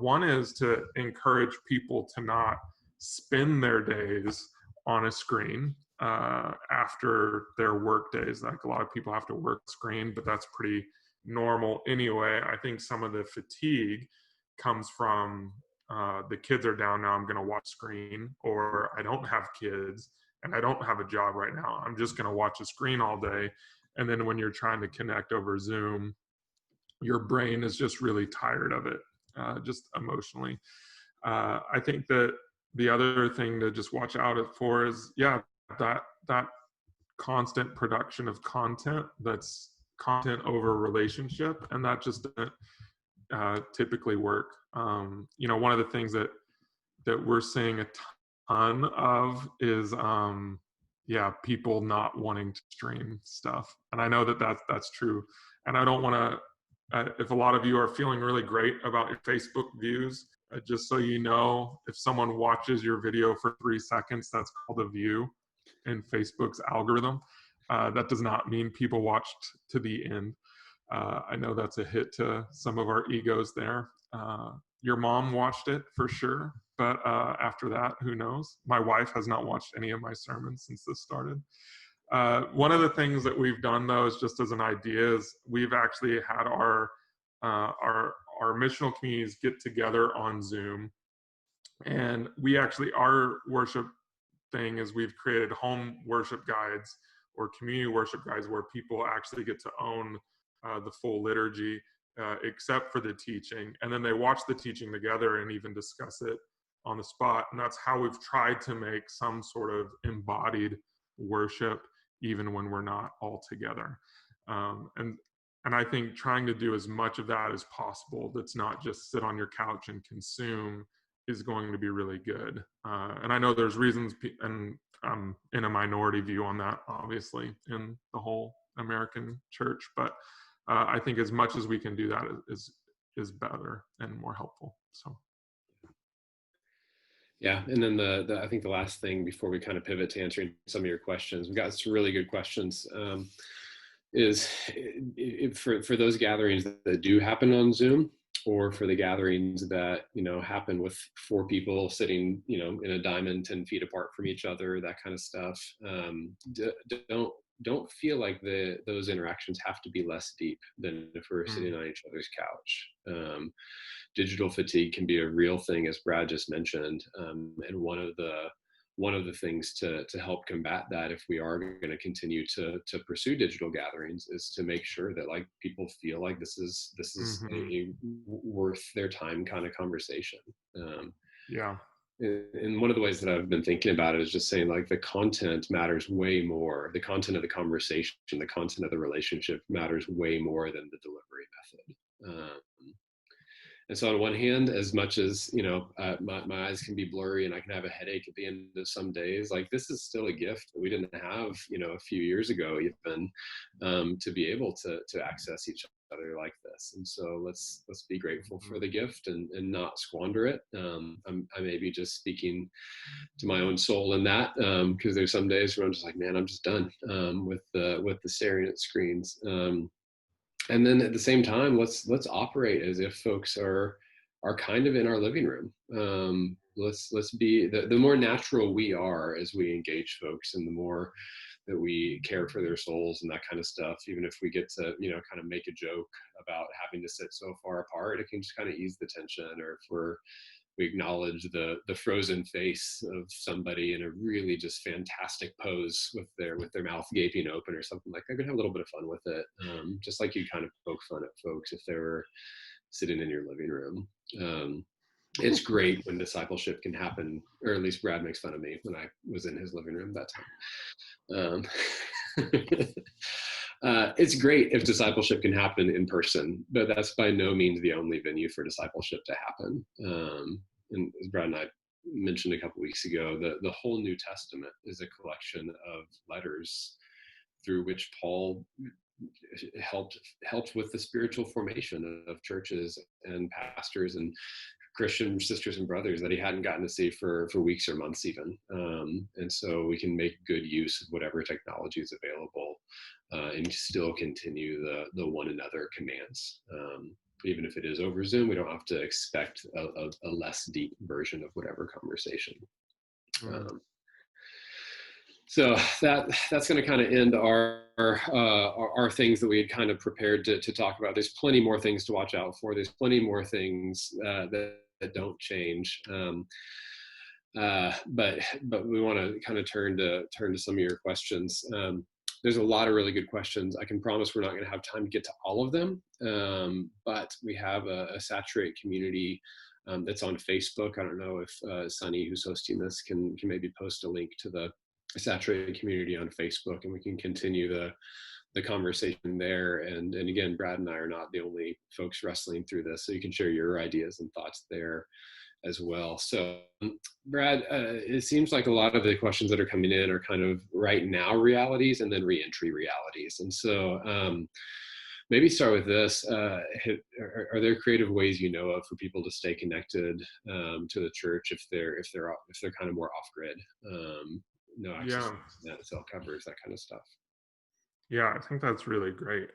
One is to encourage people to not spend their days on a screen after their work days. Like a lot of people have to work screen, but that's pretty normal anyway. I think some of the fatigue comes from the kids are down now, I'm going to watch screen, or I don't have kids and I don't have a job right now, I'm just going to watch a screen all day. And then when you're trying to connect over Zoom, your brain is just really tired of it, just emotionally. I think that the other thing to just watch out for is, that constant production of content that's content over relationship, and that just doesn't typically work. One of the things that we're seeing a ton of is people not wanting to stream stuff, and I know that's true. And I don't want to if a lot of you are feeling really great about your Facebook views, just so you know, if someone watches your video for 3 seconds, that's called a view in Facebook's algorithm. That does not mean people watched to the end. I know that's a hit to some of our egos there. Your mom watched it for sure, but after that, who knows? My wife has not watched any of my sermons since this started. One of the things that we've done, though, is just as an idea, is we've actually had our missional communities get together on Zoom, and our worship thing is we've created home worship guides or community worship guides where people actually get to own the full liturgy, except for the teaching, and then they watch the teaching together and even discuss it on the spot. And that's how we've tried to make some sort of embodied worship even when we're not all together. And I think trying to do as much of that as possible that's not just sit on your couch and consume is going to be really good. And I know there's reasons, and I'm in a minority view on that, obviously, in the whole American church, but I think as much as we can do that is better and more helpful. So. Yeah, and then I think the last thing before we kind of pivot to answering some of your questions, we've got some really good questions. Is for those gatherings that do happen on Zoom, or for the gatherings that happen with 4 people sitting in a diamond 10 feet apart from each other, that kind of stuff. Don't feel like those interactions have to be less deep than if we're sitting on each other's couch. Digital fatigue can be a real thing, as Brad just mentioned, and one of the things to help combat that, if we are going to continue to pursue digital gatherings, is to make sure that people feel like this is a worth their time kind of conversation. And one of the ways that I've been thinking about it is just saying, the content matters way more. The content of the conversation, the content of the relationship matters way more than the delivery method. And so on one hand, as much as, my eyes can be blurry and I can have a headache at the end of some days, this is still a gift that we didn't have, a few years ago, even, to be able to access each other like this. And so let's be grateful for the gift and not squander it. I may be just speaking to my own soul in that, because there's some days where I'm just like, man, I'm just done with the staring at screens. And then at the same time, let's operate as if folks are kind of in our living room. Let's be the more natural we are as we engage folks, and the more that we care for their souls and that kind of stuff. Even if we get to kind of make a joke about having to sit so far apart, it can just kind of ease the tension. Or if we acknowledge the frozen face of somebody in a really just fantastic pose with their mouth gaping open or something like that. I could have a little bit of fun with it. Just like you kind of poke fun at folks if they were sitting in your living room. It's great when discipleship can happen, or at least Brad makes fun of me when I was in his living room that time. It's great if discipleship can happen in person, but that's by no means the only venue for discipleship to happen. And as Brad and I mentioned a couple weeks ago, the whole New Testament is a collection of letters through which Paul helped with the spiritual formation of churches and pastors and Christian sisters and brothers that he hadn't gotten to see for weeks or months even. And so we can make good use of whatever technology is available and still continue the one another commands. Even if it is over Zoom, we don't have to expect a less deep version of whatever conversation. Mm. Um, so that's going to kind of end our things that we had kind of prepared to talk about. There's plenty more things to watch out for. There's plenty more things that don't change. But we want to kind of turn to some of your questions. There's a lot of really good questions. I can promise we're not going to have time to get to all of them, but we have a Saturate community that's on Facebook. I don't know if Sunny, who's hosting this, can maybe post a link to the Saturate community on Facebook, and we can continue the conversation there. And again, Brad and I are not the only folks wrestling through this, so you can share your ideas and thoughts there as well. So Brad, it seems like a lot of the questions that are coming in are kind of right now realities and then reentry realities. And so maybe start with this. Are there creative ways you know of for people to stay connected to the church if they're kind of more off grid? No access Yeah. to internet, cell covers, that kind of stuff. Yeah, I think that's really great.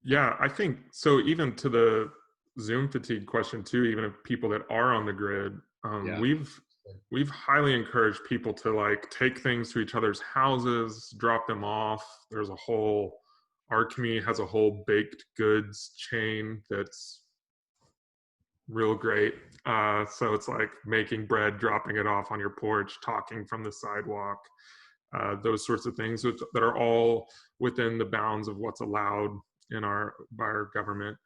Yeah, I think so. Even to the Zoom fatigue question too, even if people that are on the grid, Yeah. we've highly encouraged people to like take things to each other's houses, drop them off. Our community has a whole baked goods chain that's real great. So it's like making bread, dropping it off on your porch, talking from the sidewalk, those sorts of things that are all within the bounds of what's allowed by our government.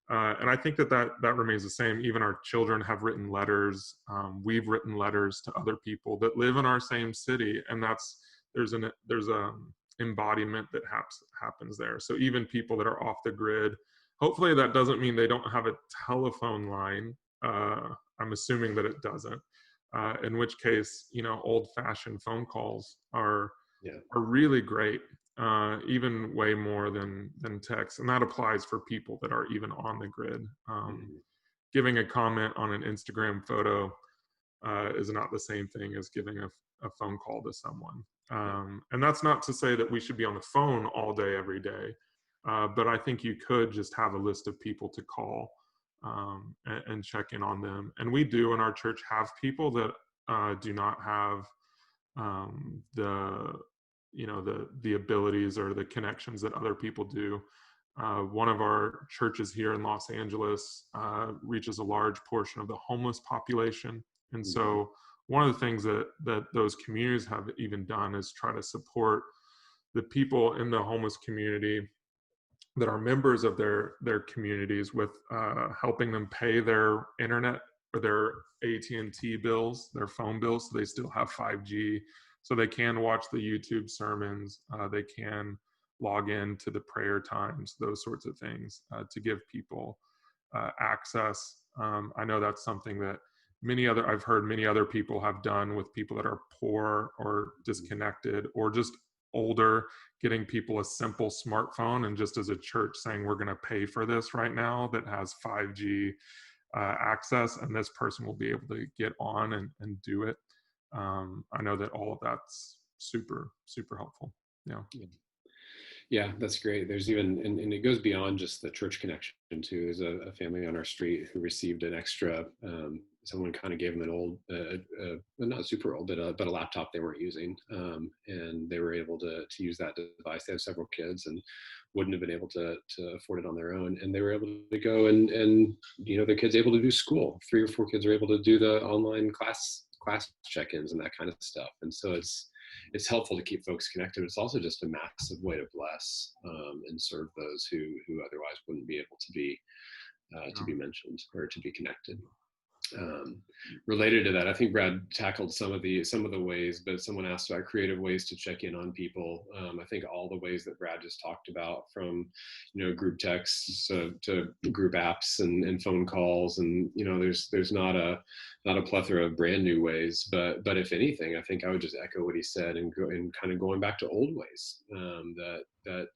And I think that remains the same. Even our children have written letters. We've written letters to other people that live in our same city, and there's a embodiment that happens there. So even people that are off the grid, hopefully that doesn't mean they don't have a telephone line. I'm assuming that it doesn't. In which case, old-fashioned phone calls are really great, even way more than text, and that applies for people that are even on the grid. Giving a comment on an Instagram photo is not the same thing as giving a phone call to someone. And that's not to say that we should be on the phone all day, every day, but I think you could just have a list of people to call and check in on them. And we do in our church have people that do not have the abilities or the connections that other people do. One of our churches here in Los Angeles reaches a large portion of the homeless population. And so one of the things that those communities have even done is try to support the people in the homeless community that are members of their communities with helping them pay their internet or their AT&T bills, their phone bills, so they still have 5G, so they can watch the YouTube sermons, they can log in to the prayer times, those sorts of things, to give people access. I know that's something that I've heard many other people have done with people that are poor or disconnected or just older, getting people a simple smartphone, and just as a church saying, we're going to pay for this right now that has 5G access, and this person will be able to get on and do it. I know that all of that's super, super helpful. Yeah, that's great. There's even, and it goes beyond just the church connection too. There's a family on our street who received an extra, someone kind of gave them an old, not super old, but a laptop they weren't using. And they were able to use that device. They have several kids and wouldn't have been able to afford it on their own. And they were able to go and their kids able to do school. 3 or 4 kids are able to do the online class check-ins and that kind of stuff. And so it's helpful to keep folks connected. It's also just a massive way to bless and serve those who otherwise wouldn't be able to be mentioned or to be connected. Related to that, I think Brad tackled some of the ways, but someone asked about creative ways to check in on people. I think all the ways that Brad just talked about, from group texts to group apps and phone calls, and there's not a plethora of brand new ways, but if anything, I think I would just echo what he said and kind of going back to old ways, that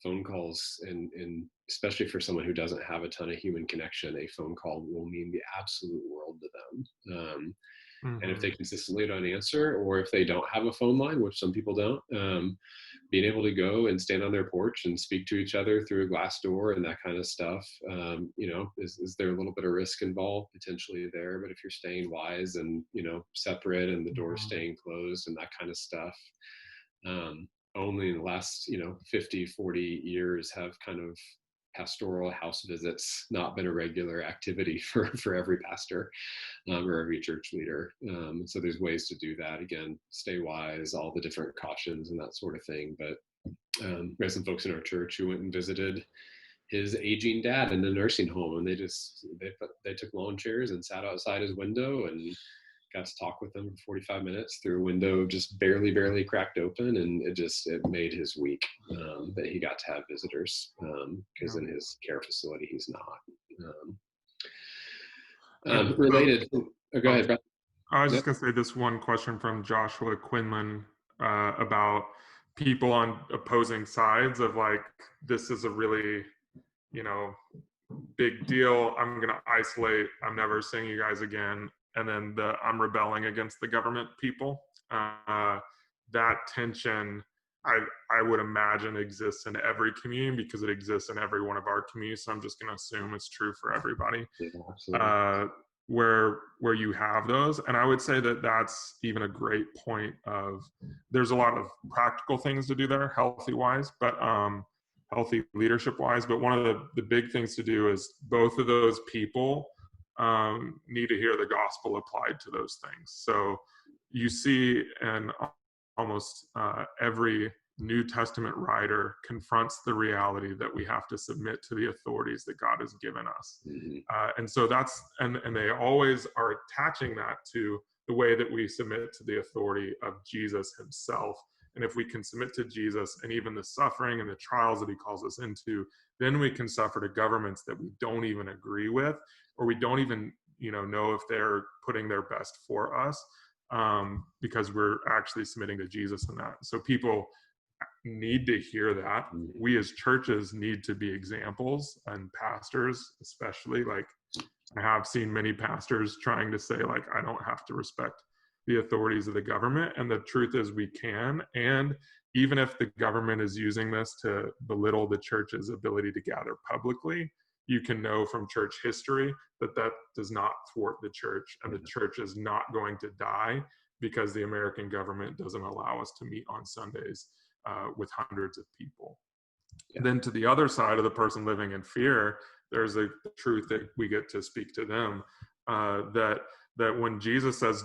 phone calls, and especially for someone who doesn't have a ton of human connection, a phone call will mean the absolute world to them. And if Mm-hmm. they consistently don't answer, or if they don't have a phone line, which some people don't, being able to go and stand on their porch and speak to each other through a glass door and that kind of stuff, is there a little bit of risk involved potentially there? But if you're staying wise and, separate and the door Mm-hmm. staying closed and that kind of stuff, only in the last, 50, 40 years have kind of pastoral house visits not been a regular activity for every pastor, or every church leader. So there's ways to do that. Again, stay wise, all the different cautions and that sort of thing. But we have some folks in our church who went and visited his aging dad in the nursing home, and they took lawn chairs and sat outside his window and got to talk with him for 45 minutes through a window just barely cracked open, and it made his week, that he got to have visitors, because in his care facility he's not. Related. Oh, go ahead, Brett. I was Yep. just going to say this one question from Joshua Quinlan about people on opposing sides of like, this is a really, big deal. I'm going to isolate. I'm never seeing you guys again. And then I'm rebelling against the government people. That tension, I would imagine exists in every community because it exists in every one of our communities. So I'm just going to assume it's true for everybody. Yeah, absolutely. Where you have those, and I would say that that's even a great point of there's a lot of practical things to do there, healthy wise, but healthy leadership wise. But one of the big things to do is both of those people need to hear the gospel applied to those things. So you see in almost every New Testament writer confronts the reality that we have to submit to the authorities that God has given us. Mm-hmm. And so and they always are attaching that to the way that we submit to the authority of Jesus himself. And if we can submit to Jesus and even the suffering and the trials that he calls us into, then we can suffer to governments that we don't even agree with, or we don't even know if they're putting their best for us, because we're actually submitting to Jesus in that. So people need to hear that. We as churches need to be examples, and pastors especially. Like, I have seen many pastors trying to say, like, I don't have to respect the authorities of the government. And the truth is we can. And even if the government is using this to belittle the church's ability to gather publicly, you can know from church history that that does not thwart the church, and the church is not going to die because the American government doesn't allow us to meet on Sundays with hundreds of people. Yeah. Then to the other side of the person living in fear, there's a truth that we get to speak to them, that when Jesus says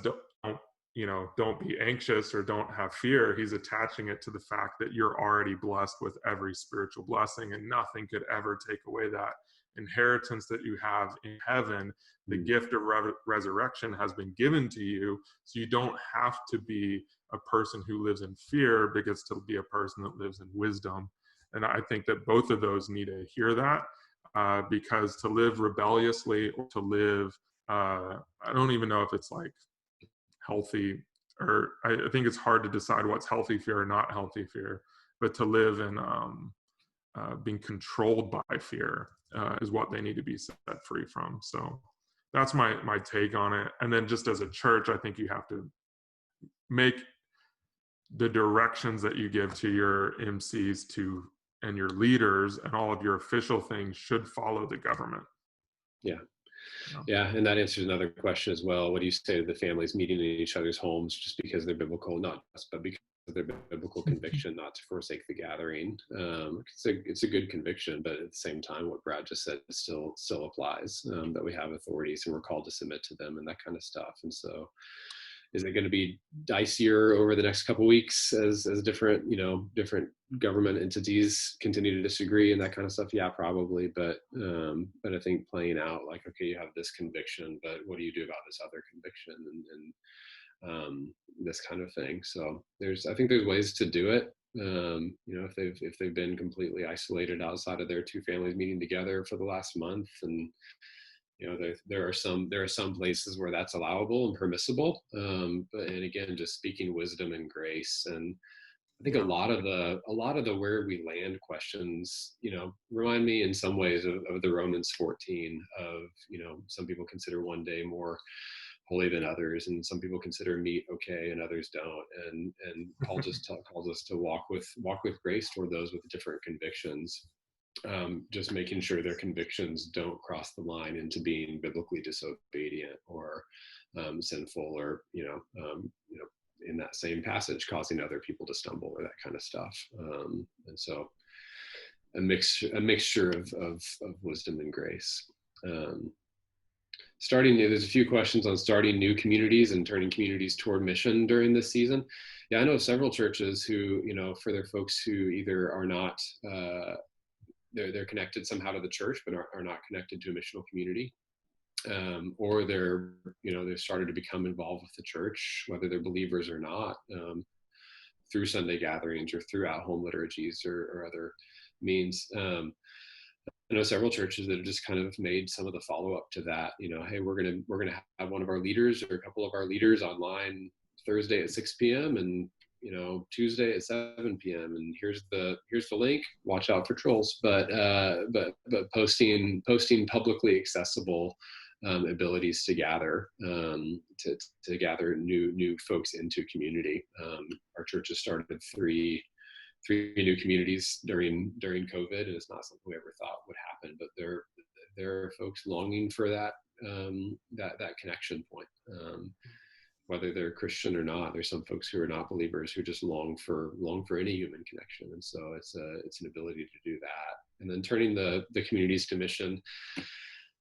don't be anxious or don't have fear, he's attaching it to the fact that you're already blessed with every spiritual blessing, and nothing could ever take away that inheritance that you have in heaven. The gift of resurrection has been given to you, so you don't have to be a person who lives in fear, because to be a person that lives in wisdom. And I think that both of those need to hear that, because to live rebelliously, or to live, I don't even know if it's like healthy, or I think it's hard to decide what's healthy fear or not healthy fear, but to live in being controlled by fear is what they need to be set free from. So that's my take on it. And then just as a church, I think you have to make the directions that you give to your MCs and your leaders and all of your official things should follow the government. Yeah, and that answers another question as well. What do you say to the families meeting in each other's homes just because they're biblical, not just, but because of their biblical conviction not to forsake the gathering? It's a good conviction, but at the same time, what Brad just said still applies, that we have authorities and we're called to submit to them and that kind of stuff. And so, is it going to be dicier over the next couple of weeks as different government entities continue to disagree and that kind of stuff? Yeah, probably. But I think playing out like, okay, you have this conviction, but what do you do about this other conviction and this kind of thing? So I think there's ways to do it. If they've been completely isolated outside of their two families meeting together for the last month, and there are some places where that's allowable and permissible. And again, just speaking wisdom and grace. And I think a lot of the where we land questions, remind me in some ways of the Romans 14 of, some people consider one day more holy than others, and some people consider meat okay and others don't. And Paul just calls us to walk with grace toward those with different convictions, just making sure their convictions don't cross the line into being biblically disobedient or sinful, or in that same passage causing other people to stumble or that kind of stuff. And so a mixture of wisdom and grace. There's a few questions on starting new communities and turning communities toward mission during this season. Yeah, I know several churches who, for their folks who either are not, they're connected somehow to the church, but are not connected to a missional community, or they've started to become involved with the church, whether they're believers or not, through Sunday gatherings or through at-home liturgies or other means. I know several churches that have just kind of made some of the follow-up to that. Hey, we're gonna have one of our leaders or a couple of our leaders online Thursday at 6 p.m. and Tuesday at 7 p.m. and here's the link. Watch out for trolls, but posting publicly accessible abilities to gather to gather new folks into community. Our church has started three new communities during COVID, and it's not something we ever thought would happen, but there are folks longing for that connection point, whether they're Christian or not. There's some folks who are not believers who just long for any human connection, and so it's an ability to do that. And then turning the communities to mission,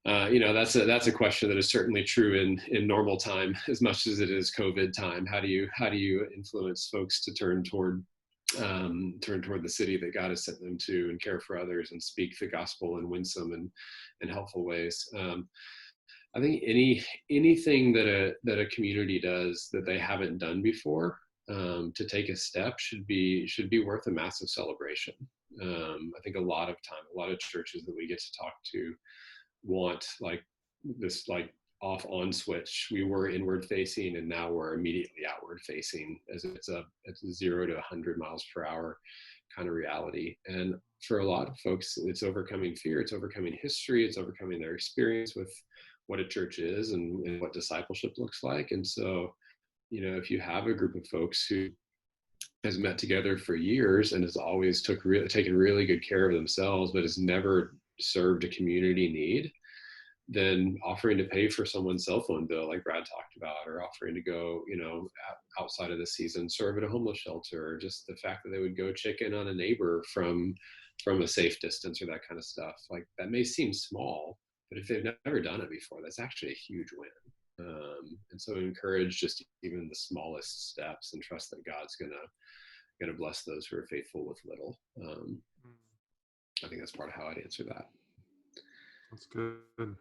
that's a question that is certainly true in normal time as much as it is COVID time. How do you influence folks to turn toward the city that God has sent them to, and care for others, and speak the gospel in winsome and helpful ways? I think anything that a community does that they haven't done before, to take a step should be worth a massive celebration. I think a lot of churches that we get to talk to want this off on switch. We were inward facing and now we're immediately outward facing, as it's a 0 to 100 miles per hour kind of reality. And for a lot of folks, it's overcoming fear, it's overcoming history, it's overcoming their experience with what a church is and what discipleship looks like. And so, if you have a group of folks who has met together for years and has always taken really good care of themselves, but has never served a community need, then offering to pay for someone's cell phone bill, like Brad talked about, or offering to go, outside of the season, serve at a homeless shelter, or just the fact that they would go check in on a neighbor from a safe distance, or that kind of stuff. Like, that may seem small, but if they've never done it before, that's actually a huge win. And so encourage just even the smallest steps, and trust that God's gonna bless those who are faithful with little. I think that's part of how I'd answer that. That's good.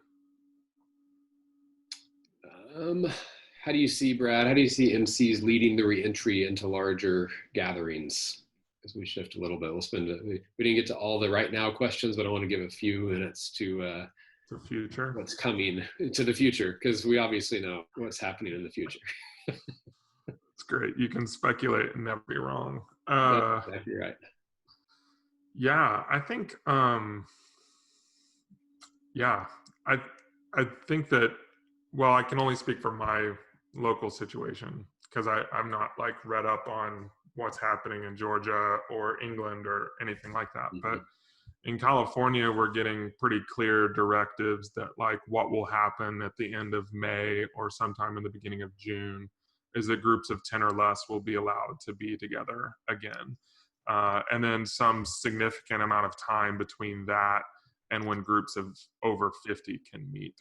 How do you see, Brad, MCs leading the reentry into larger gatherings? As we shift a little bit, we didn't get to all the right now questions, but I want to give a few minutes to the future, what's coming into the future, because we obviously know what's happening in the future. It's great. You can speculate and never be wrong. That's exactly right. Yeah, I think, I think that, well, I can only speak for my local situation, because I'm not read up on what's happening in Georgia or England or anything like that. Mm-hmm. But in California, we're getting pretty clear directives that what will happen at the end of May or sometime in the beginning of June is that groups of 10 or less will be allowed to be together again. And then some significant amount of time between that and when groups of over 50 can meet,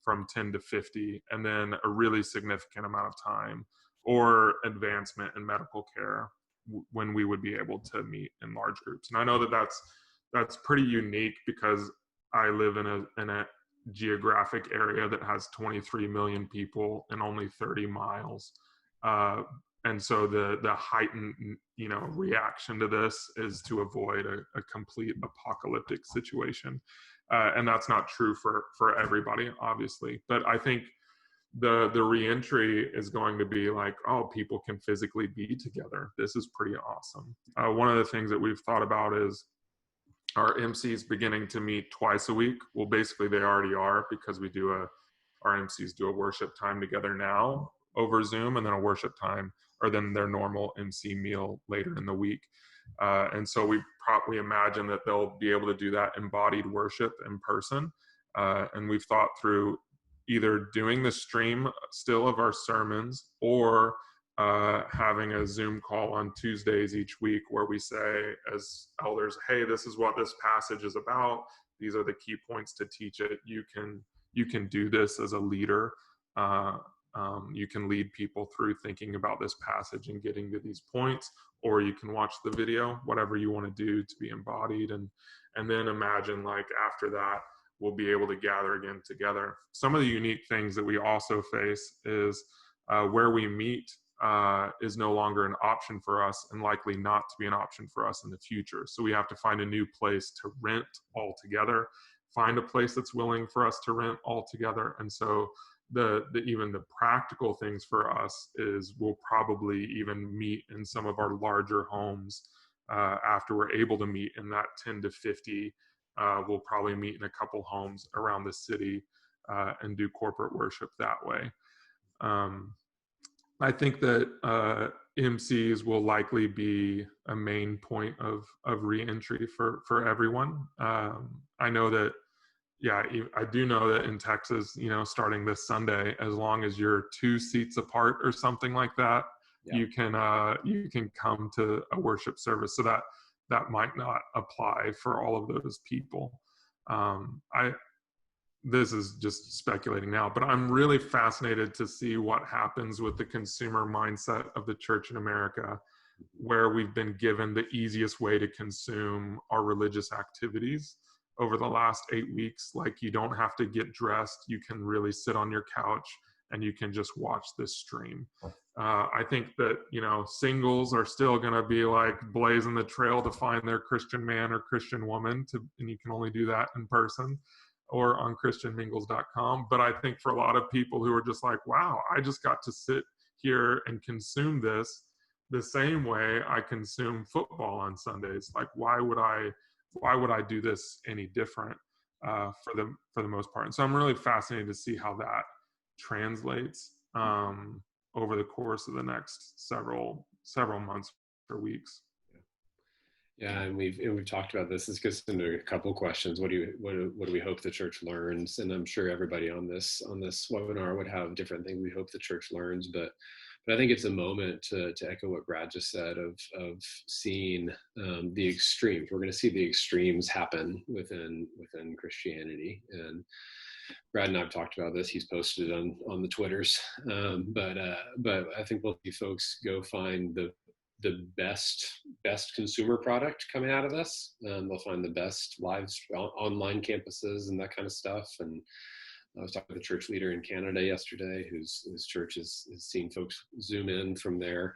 from 10 to 50, and then a really significant amount of time or advancement in medical care when we would be able to meet in large groups. And I know that that's pretty unique, because I live in a geographic area that has 23 million people and only 30 miles. And so the heightened, reaction to this is to avoid a complete apocalyptic situation. And that's not true for everybody, obviously. But I think the reentry is going to be people can physically be together. This is pretty awesome. One of the things that we've thought about is our MCs beginning to meet twice a week. Well, basically they already are, because we do a our MCs do a worship time together now over Zoom, and then a worship time, or then their normal MC meal later in the week. And so we imagine that they'll be able to do that embodied worship in person. And we've thought through either doing the stream still of our sermons, or having a Zoom call on Tuesdays each week where we say as elders, hey, this is what this passage is about. These are the key points to teach it. You can do this as a leader. You can lead people through thinking about this passage and getting to these points, or you can watch the video, whatever you want to do to be embodied. And then imagine, like, after that, we'll be able to gather again together. Some of the unique things that we also face is where we meet is no longer an option for us, and likely not to be an option for us in the future. So we have to find a new place to rent altogether, find a place that's willing for us to rent altogether. And so even the practical things for us is we'll probably even meet in some of our larger homes after we're able to meet in that 10 to 50. We'll probably meet in a couple homes around the city and do corporate worship that way. I think that MCs will likely be a main point of reentry for everyone. I know that, I do know that in Texas, starting this Sunday, as long as you're 2 seats apart or something like that, you can come to a worship service. So that might not apply for all of those people. This is just speculating now, but I'm really fascinated to see what happens with the consumer mindset of the church in America, where we've been given the easiest way to consume our religious activities over the last 8 weeks. Like, you don't have to get dressed. You can really sit on your couch and you can just watch this stream. I think that, singles are still going to be like blazing the trail to find their Christian man or Christian woman, and you can only do that in person or on christianmingles.com. But I think for a lot of people who are just like, wow, I just got to sit here and consume this the same way I consume football on Sundays. Like, why would I do this any different for the most part? And so I'm really fascinated to see how that translates over the course of the next several months or weeks. Yeah, and we've talked about this. This gets into a couple of questions. What do we hope the church learns? And I'm sure everybody on this webinar would have different things we hope the church learns. But I think it's a moment to echo what Brad just said of seeing the extremes. We're going to see the extremes happen within Christianity. And Brad and I have talked about this. He's posted it on the Twitters. But I think we'll see folks go find the best consumer product coming out of this. They'll find the best online campuses and that kind of stuff. And I was talking to a church leader in Canada yesterday whose church has seen folks zoom in from there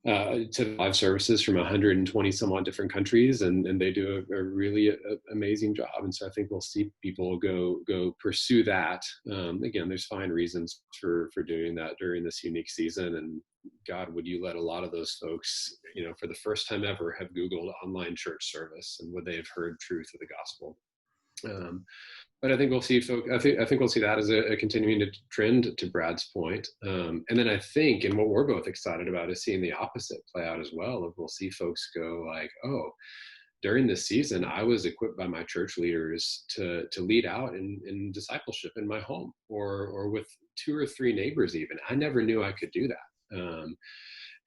to live services from 120 some odd different countries, and they do a really amazing job. And so I think we'll see people go pursue that. Again, there's fine reasons for doing that during this unique season. And God, would you let a lot of those folks, for the first time ever, have Googled online church service, and would they have heard truth of the gospel? But I think we'll see I think we'll see that as a continuing trend, to Brad's point. And then I think, and what we're both excited about, is seeing the opposite play out as well. Of we'll see folks go like, oh, during this season, I was equipped by my church leaders to lead out in discipleship in my home or with 2 or 3 neighbors even. I never knew I could do that.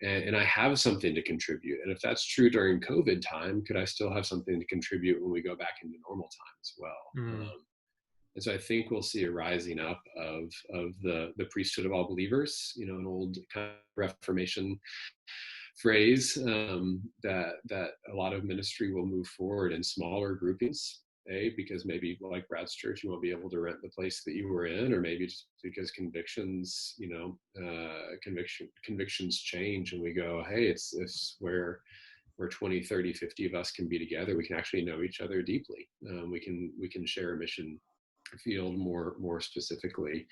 And I have something to contribute. And if that's true during COVID time, could I still have something to contribute when we go back into normal time as well? And so I think we'll see a rising up of the priesthood of all believers, an old kind of Reformation phrase, that a lot of ministry will move forward in smaller groupings. Because maybe like Brad's church, you won't be able to rent the place that you were in, or maybe just because convictions change, and we go, hey, it's where 20, 30, 50 of us can be together. We can actually know each other deeply. We can share a mission field more specifically.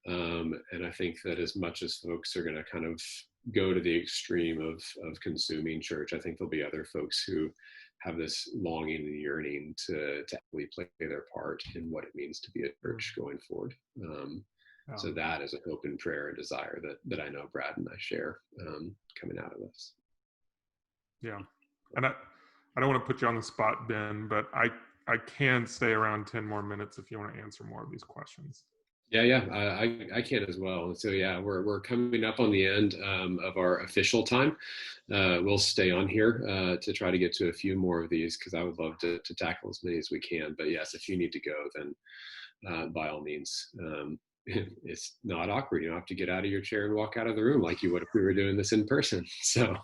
And I think that as much as folks are going to kind of go to the extreme of consuming church, I think there'll be other folks who have this longing and yearning to actually play their part in what it means to be a church going forward. So that is a hope and prayer and desire that I know Brad and I share coming out of this. Yeah. And I don't want to put you on the spot, Ben, but I can stay around 10 more minutes if you want to answer more of these questions. Yeah, I can as well. So yeah, we're coming up on the end of our official time. We'll stay on here to try to get to a few more of these because I would love to tackle as many as we can. But yes, if you need to go, then by all means, it's not awkward. You don't have to get out of your chair and walk out of the room like you would if we were doing this in person. So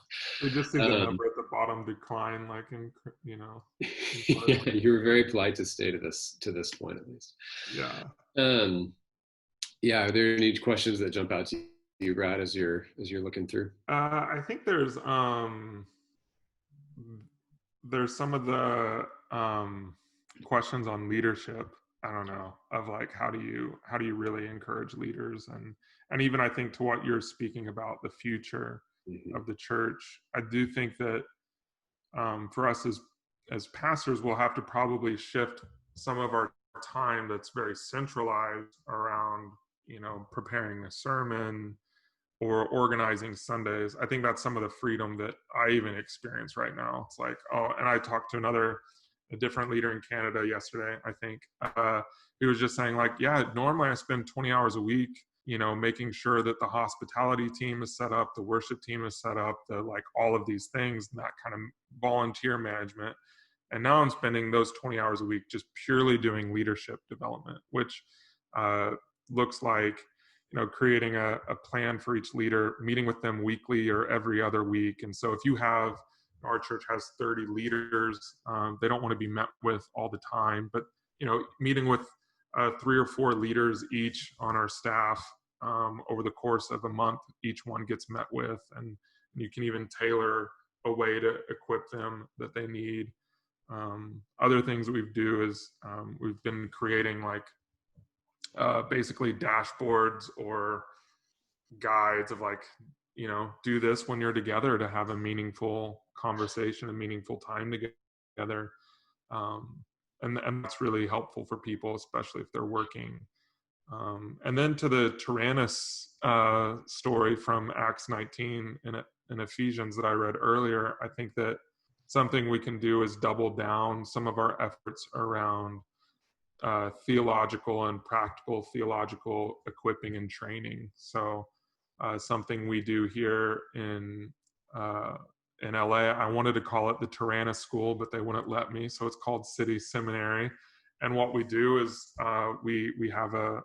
we just see the number at the bottom decline, like in, yeah, you were very polite to stay to this point at least. Yeah. Yeah, are there any questions that jump out to you, Brad, as you're looking through? I think there's some of the questions on leadership. I don't know, of like how do you really encourage leaders, and even I think to what you're speaking about, the future of the church. I do think that for us as pastors, we'll have to probably shift some of our time that's very centralized around preparing a sermon or organizing Sundays. I think that's some of the freedom that I even experience right now. It's like, and I talked to a different leader in Canada yesterday, I think. He was just saying like, yeah, normally I spend 20 hours a week, making sure that the hospitality team is set up, the worship team is set up, like all of these things, that kind of volunteer management. And now I'm spending those 20 hours a week just purely doing leadership development, which looks like, creating a plan for each leader, meeting with them weekly or every other week. And so if you have, our church has 30 leaders, they don't want to be met with all the time, but, meeting with 3 or 4 leaders each on our staff over the course of a month, each one gets met with, and you can even tailor a way to equip them that they need. Other things that we do is we've been creating like basically dashboards or guides of like, do this when you're together to have a meaningful conversation, a meaningful time together. And that's really helpful for people, especially if they're working. And then to the Tyrannus story from Acts 19 in Ephesians that I read earlier, I think that something we can do is double down some of our efforts around theological and practical theological equipping and training. So something we do here in LA, I wanted to call it the Tyrannus School, but they wouldn't let me. So it's called City Seminary. And what we do is we have a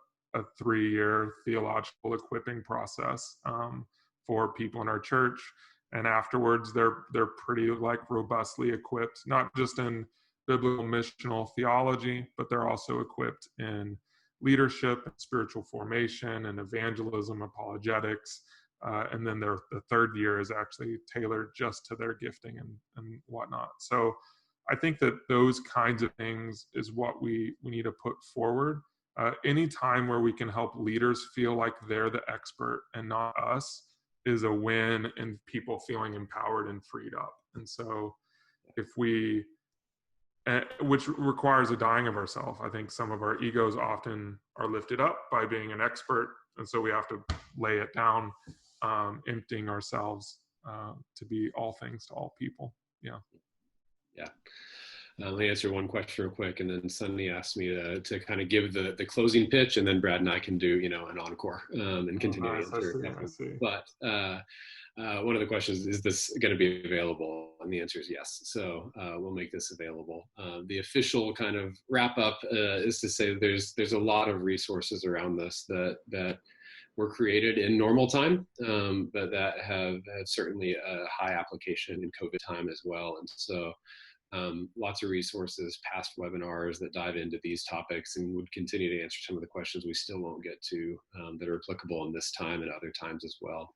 3-year theological equipping process for people in our church. And afterwards, they're pretty like robustly equipped, not just in biblical missional theology, but they're also equipped in leadership, and spiritual formation, and evangelism, apologetics. And then the 3rd year is actually tailored just to their gifting and whatnot. So I think that those kinds of things is what we need to put forward. Any time where we can help leaders feel like they're the expert and not us is a win, and people feeling empowered and freed up. And so if we, which requires a dying of ourselves. I think some of our egos often are lifted up by being an expert, and so we have to lay it down, emptying ourselves to be all things to all people. Yeah. Let me answer one question real quick, and then Sunny asked me to kind of give the closing pitch, and then Brad and I can do an encore and continue to answer. I see. But one of the questions is this going to be available, and the answer is yes. So we'll make this available. The official kind of wrap up is to say that there's a lot of resources around this that were created in normal time, but that have certainly a high application in COVID time as well. And so lots of resources, past webinars that dive into these topics and would continue to answer some of the questions we still won't get to that are applicable in this time and other times as well.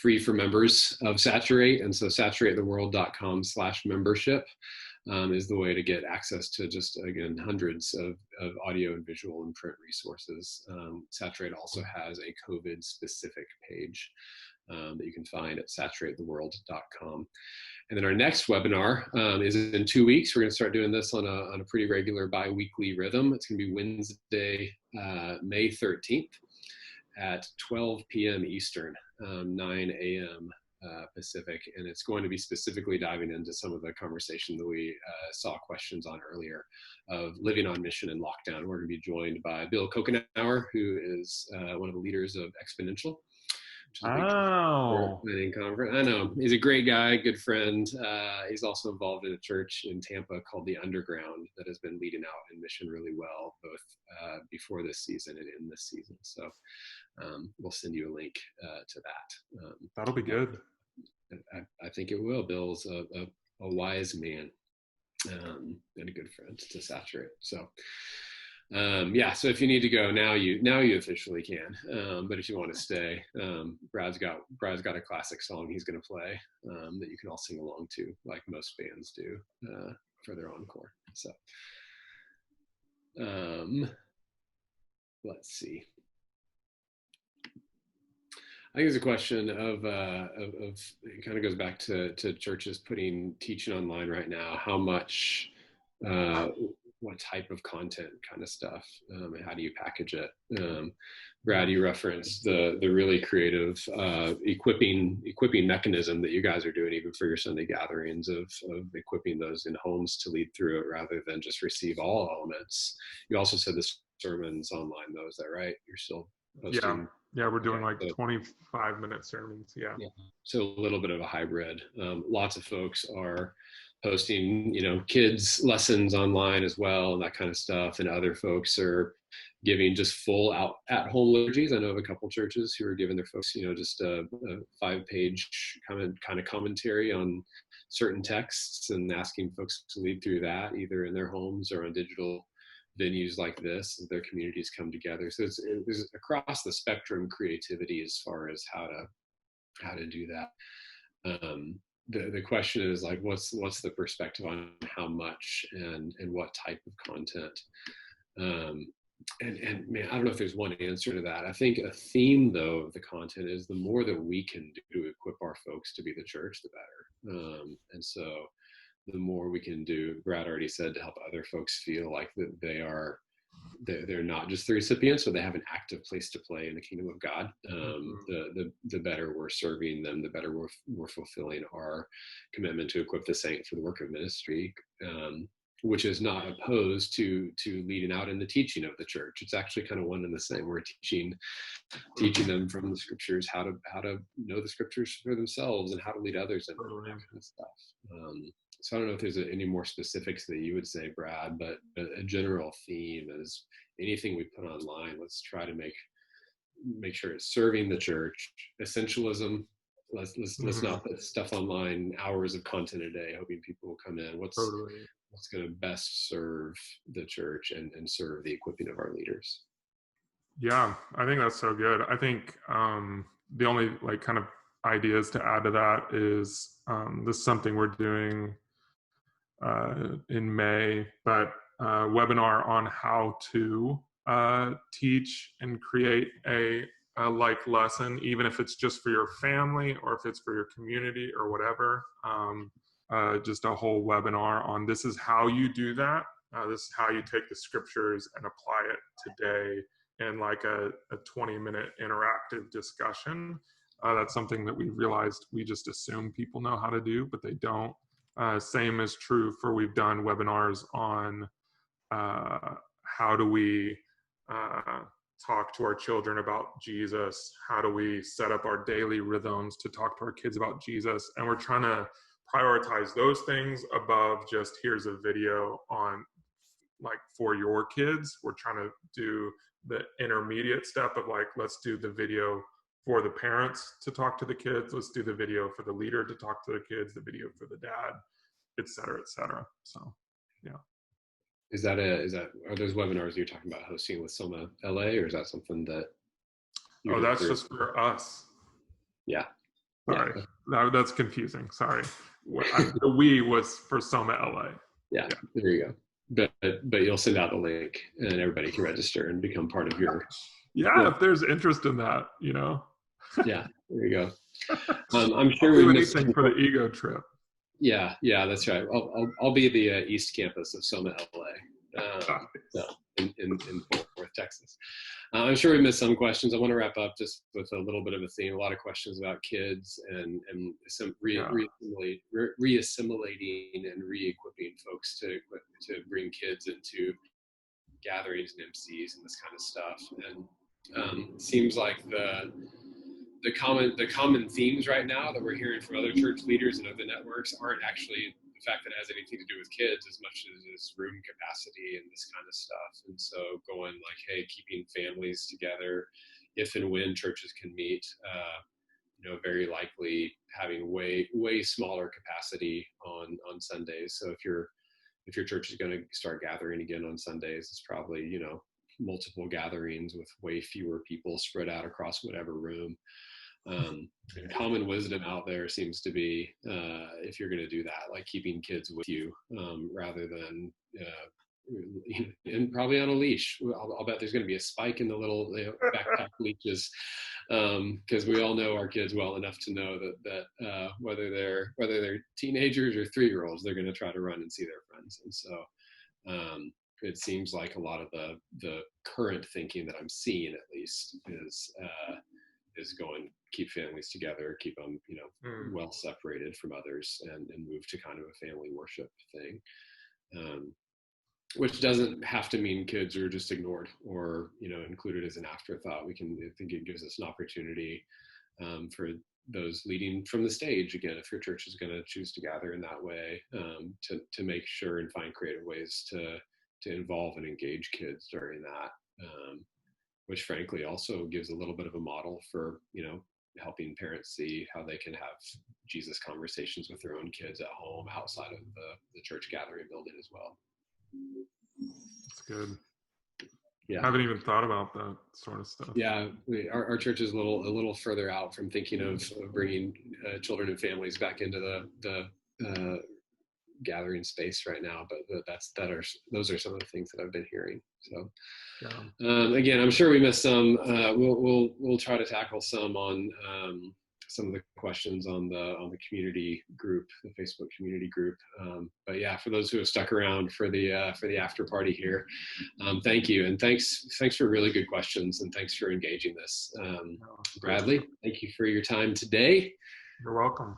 Free for members of Saturate, and so saturatetheworld.com/membership. is the way to get access to just, again, hundreds of audio and visual and print resources. Saturate also has a COVID specific page that you can find at saturatetheworld.com. And then our next webinar is in 2 weeks. We're going to start doing this on a pretty regular bi-weekly rhythm. It's going to be Wednesday, May 13th at 12 p.m. Eastern, 9 a.m. Pacific. And it's going to be specifically diving into some of the conversation that we saw questions on earlier of living on mission in lockdown. We're going to be joined by Bill Kokenauer, who is one of the leaders of Exponential, which is a big planning conference. I know, he's a great guy, good friend. He's also involved in a church in Tampa called the Underground that has been leading out in mission really well, both before this season and in this season. So we'll send you a link to that. That'll be good. I think it will. Bill's a wise man and a good friend to Saturate. So so if you need to go now, you officially can. But if you want to stay, Brad's got a classic song he's going to play that you can all sing along to, like most bands do for their encore. So let's see. I think it's a question of it kind of goes back to churches putting teaching online right now. How much, what type of content kind of stuff, and how do you package it? Brad, you referenced the really creative equipping mechanism that you guys are doing even for your Sunday gatherings of equipping those in homes to lead through it rather than just receive all elements. You also said the sermons online though, is that right? You're still posting? Yeah, we're doing like 25-minute sermons. Yeah. So a little bit of a hybrid. Lots of folks are posting, kids lessons online as well and that kind of stuff. And other folks are giving just full out at-home liturgies. I know of a couple churches who are giving their folks, just a 5-page kind of commentary on certain texts and asking folks to lead through that either in their homes or on digital venues like this as their communities come together. So there's across the spectrum creativity as far as how to do that. The question is like, what's the perspective on how much and what type of content? And man, I don't know if there's one answer to that. I think a theme though of the content is the more that we can do to equip our folks to be the church, the better. And so the more we can do, Brad already said, to help other folks feel like that they're not just the recipients, but they have an active place to play in the kingdom of God. The better we're serving them, the better we're fulfilling our commitment to equip the saint for the work of ministry, which is not opposed to leading out in the teaching of the church. It's actually kind of one and the same. We're teaching them from the scriptures how to know the scriptures for themselves and how to lead others in that kind of stuff. So I don't know if there's any more specifics that you would say, Brad, but a general theme is anything we put online, let's try to make sure it's serving the church. Essentialism, let's not put stuff online, hours of content a day, hoping people will come in. What's going to best serve the church and serve the equipping of our leaders? Yeah, I think that's so good. I think the only kind of ideas to add to that is this is something we're doing in May, but webinar on how to teach and create a like lesson, even if it's just for your family or if it's for your community or whatever. Just a whole webinar on this is how you do that. This is how you take the scriptures and apply it today in like a 20-minute interactive discussion. That's something that we realized we just assume people know how to do, but they don't. Same is true for we've done webinars on how do we talk to our children about Jesus? How do we set up our daily rhythms to talk to our kids about Jesus? And we're trying to prioritize those things above just here's a video on for your kids. We're trying to do the intermediate step of let's do the video for the parents to talk to the kids. Let's do the video for the leader to talk to the kids, the video for the dad, et cetera, et cetera. So, yeah. Are those webinars you're talking about hosting with Soma LA, or is that something that? That's just for us. Yeah. Sorry, that's confusing. Sorry. The we was for Soma LA. Yeah, there you go. But you'll send out the link and everybody can register and become part of your. Yeah, if there's interest in that, you know. Yeah, there you go. I'm sure I'll we do missed anything for the ego trip. Yeah, that's right. I'll be the East Campus of Soma, LA, so in Fort Worth, Texas. I'm sure we missed some questions. I want to wrap up just with a little bit of a theme. A lot of questions about kids and some reassimilating and re-equipping folks to bring kids into gatherings and MCs and this kind of stuff. And it seems like the common themes right now that we're hearing from other church leaders and other networks aren't actually the fact that it has anything to do with kids as much as it's room capacity and this kind of stuff. And so going like, hey, keeping families together if and when churches can meet, very likely having way smaller capacity on Sundays. So if your church is going to start gathering again on Sundays, it's probably multiple gatherings with way fewer people spread out across whatever room. Common wisdom out there seems to be, if you're going to do that, like keeping kids with you rather than and probably on a leash. I'll bet there's going to be a spike in the little backpack leashes because we all know our kids well enough to know that whether they're teenagers or 3-year-olds, they're going to try to run and see their friends. And so it seems like a lot of the current thinking that I'm seeing, at least, is going keep families together, keep them well separated from others, and move to kind of a family worship thing. Which doesn't have to mean kids are just ignored or included as an afterthought. I think it gives us an opportunity for those leading from the stage, again, if your church is going to choose to gather in that way, to make sure and find creative ways to involve and engage kids during that, which frankly also gives a little bit of a model for helping parents see how they can have Jesus conversations with their own kids at home outside of the church gathering building as well. That's good. Yeah, I haven't even thought about that sort of stuff. Yeah, our church is a little further out from thinking of bringing children and families back into the gathering space right now. But those are some of the things that I've been hearing. So again, I'm sure we missed some. We'll try to tackle some on some of the questions on the community group, the Facebook community group. But yeah, for those who have stuck around for the after party here, thank you, and thanks for really good questions, and thanks for engaging this. Bradley, thank you for your time today. You're welcome.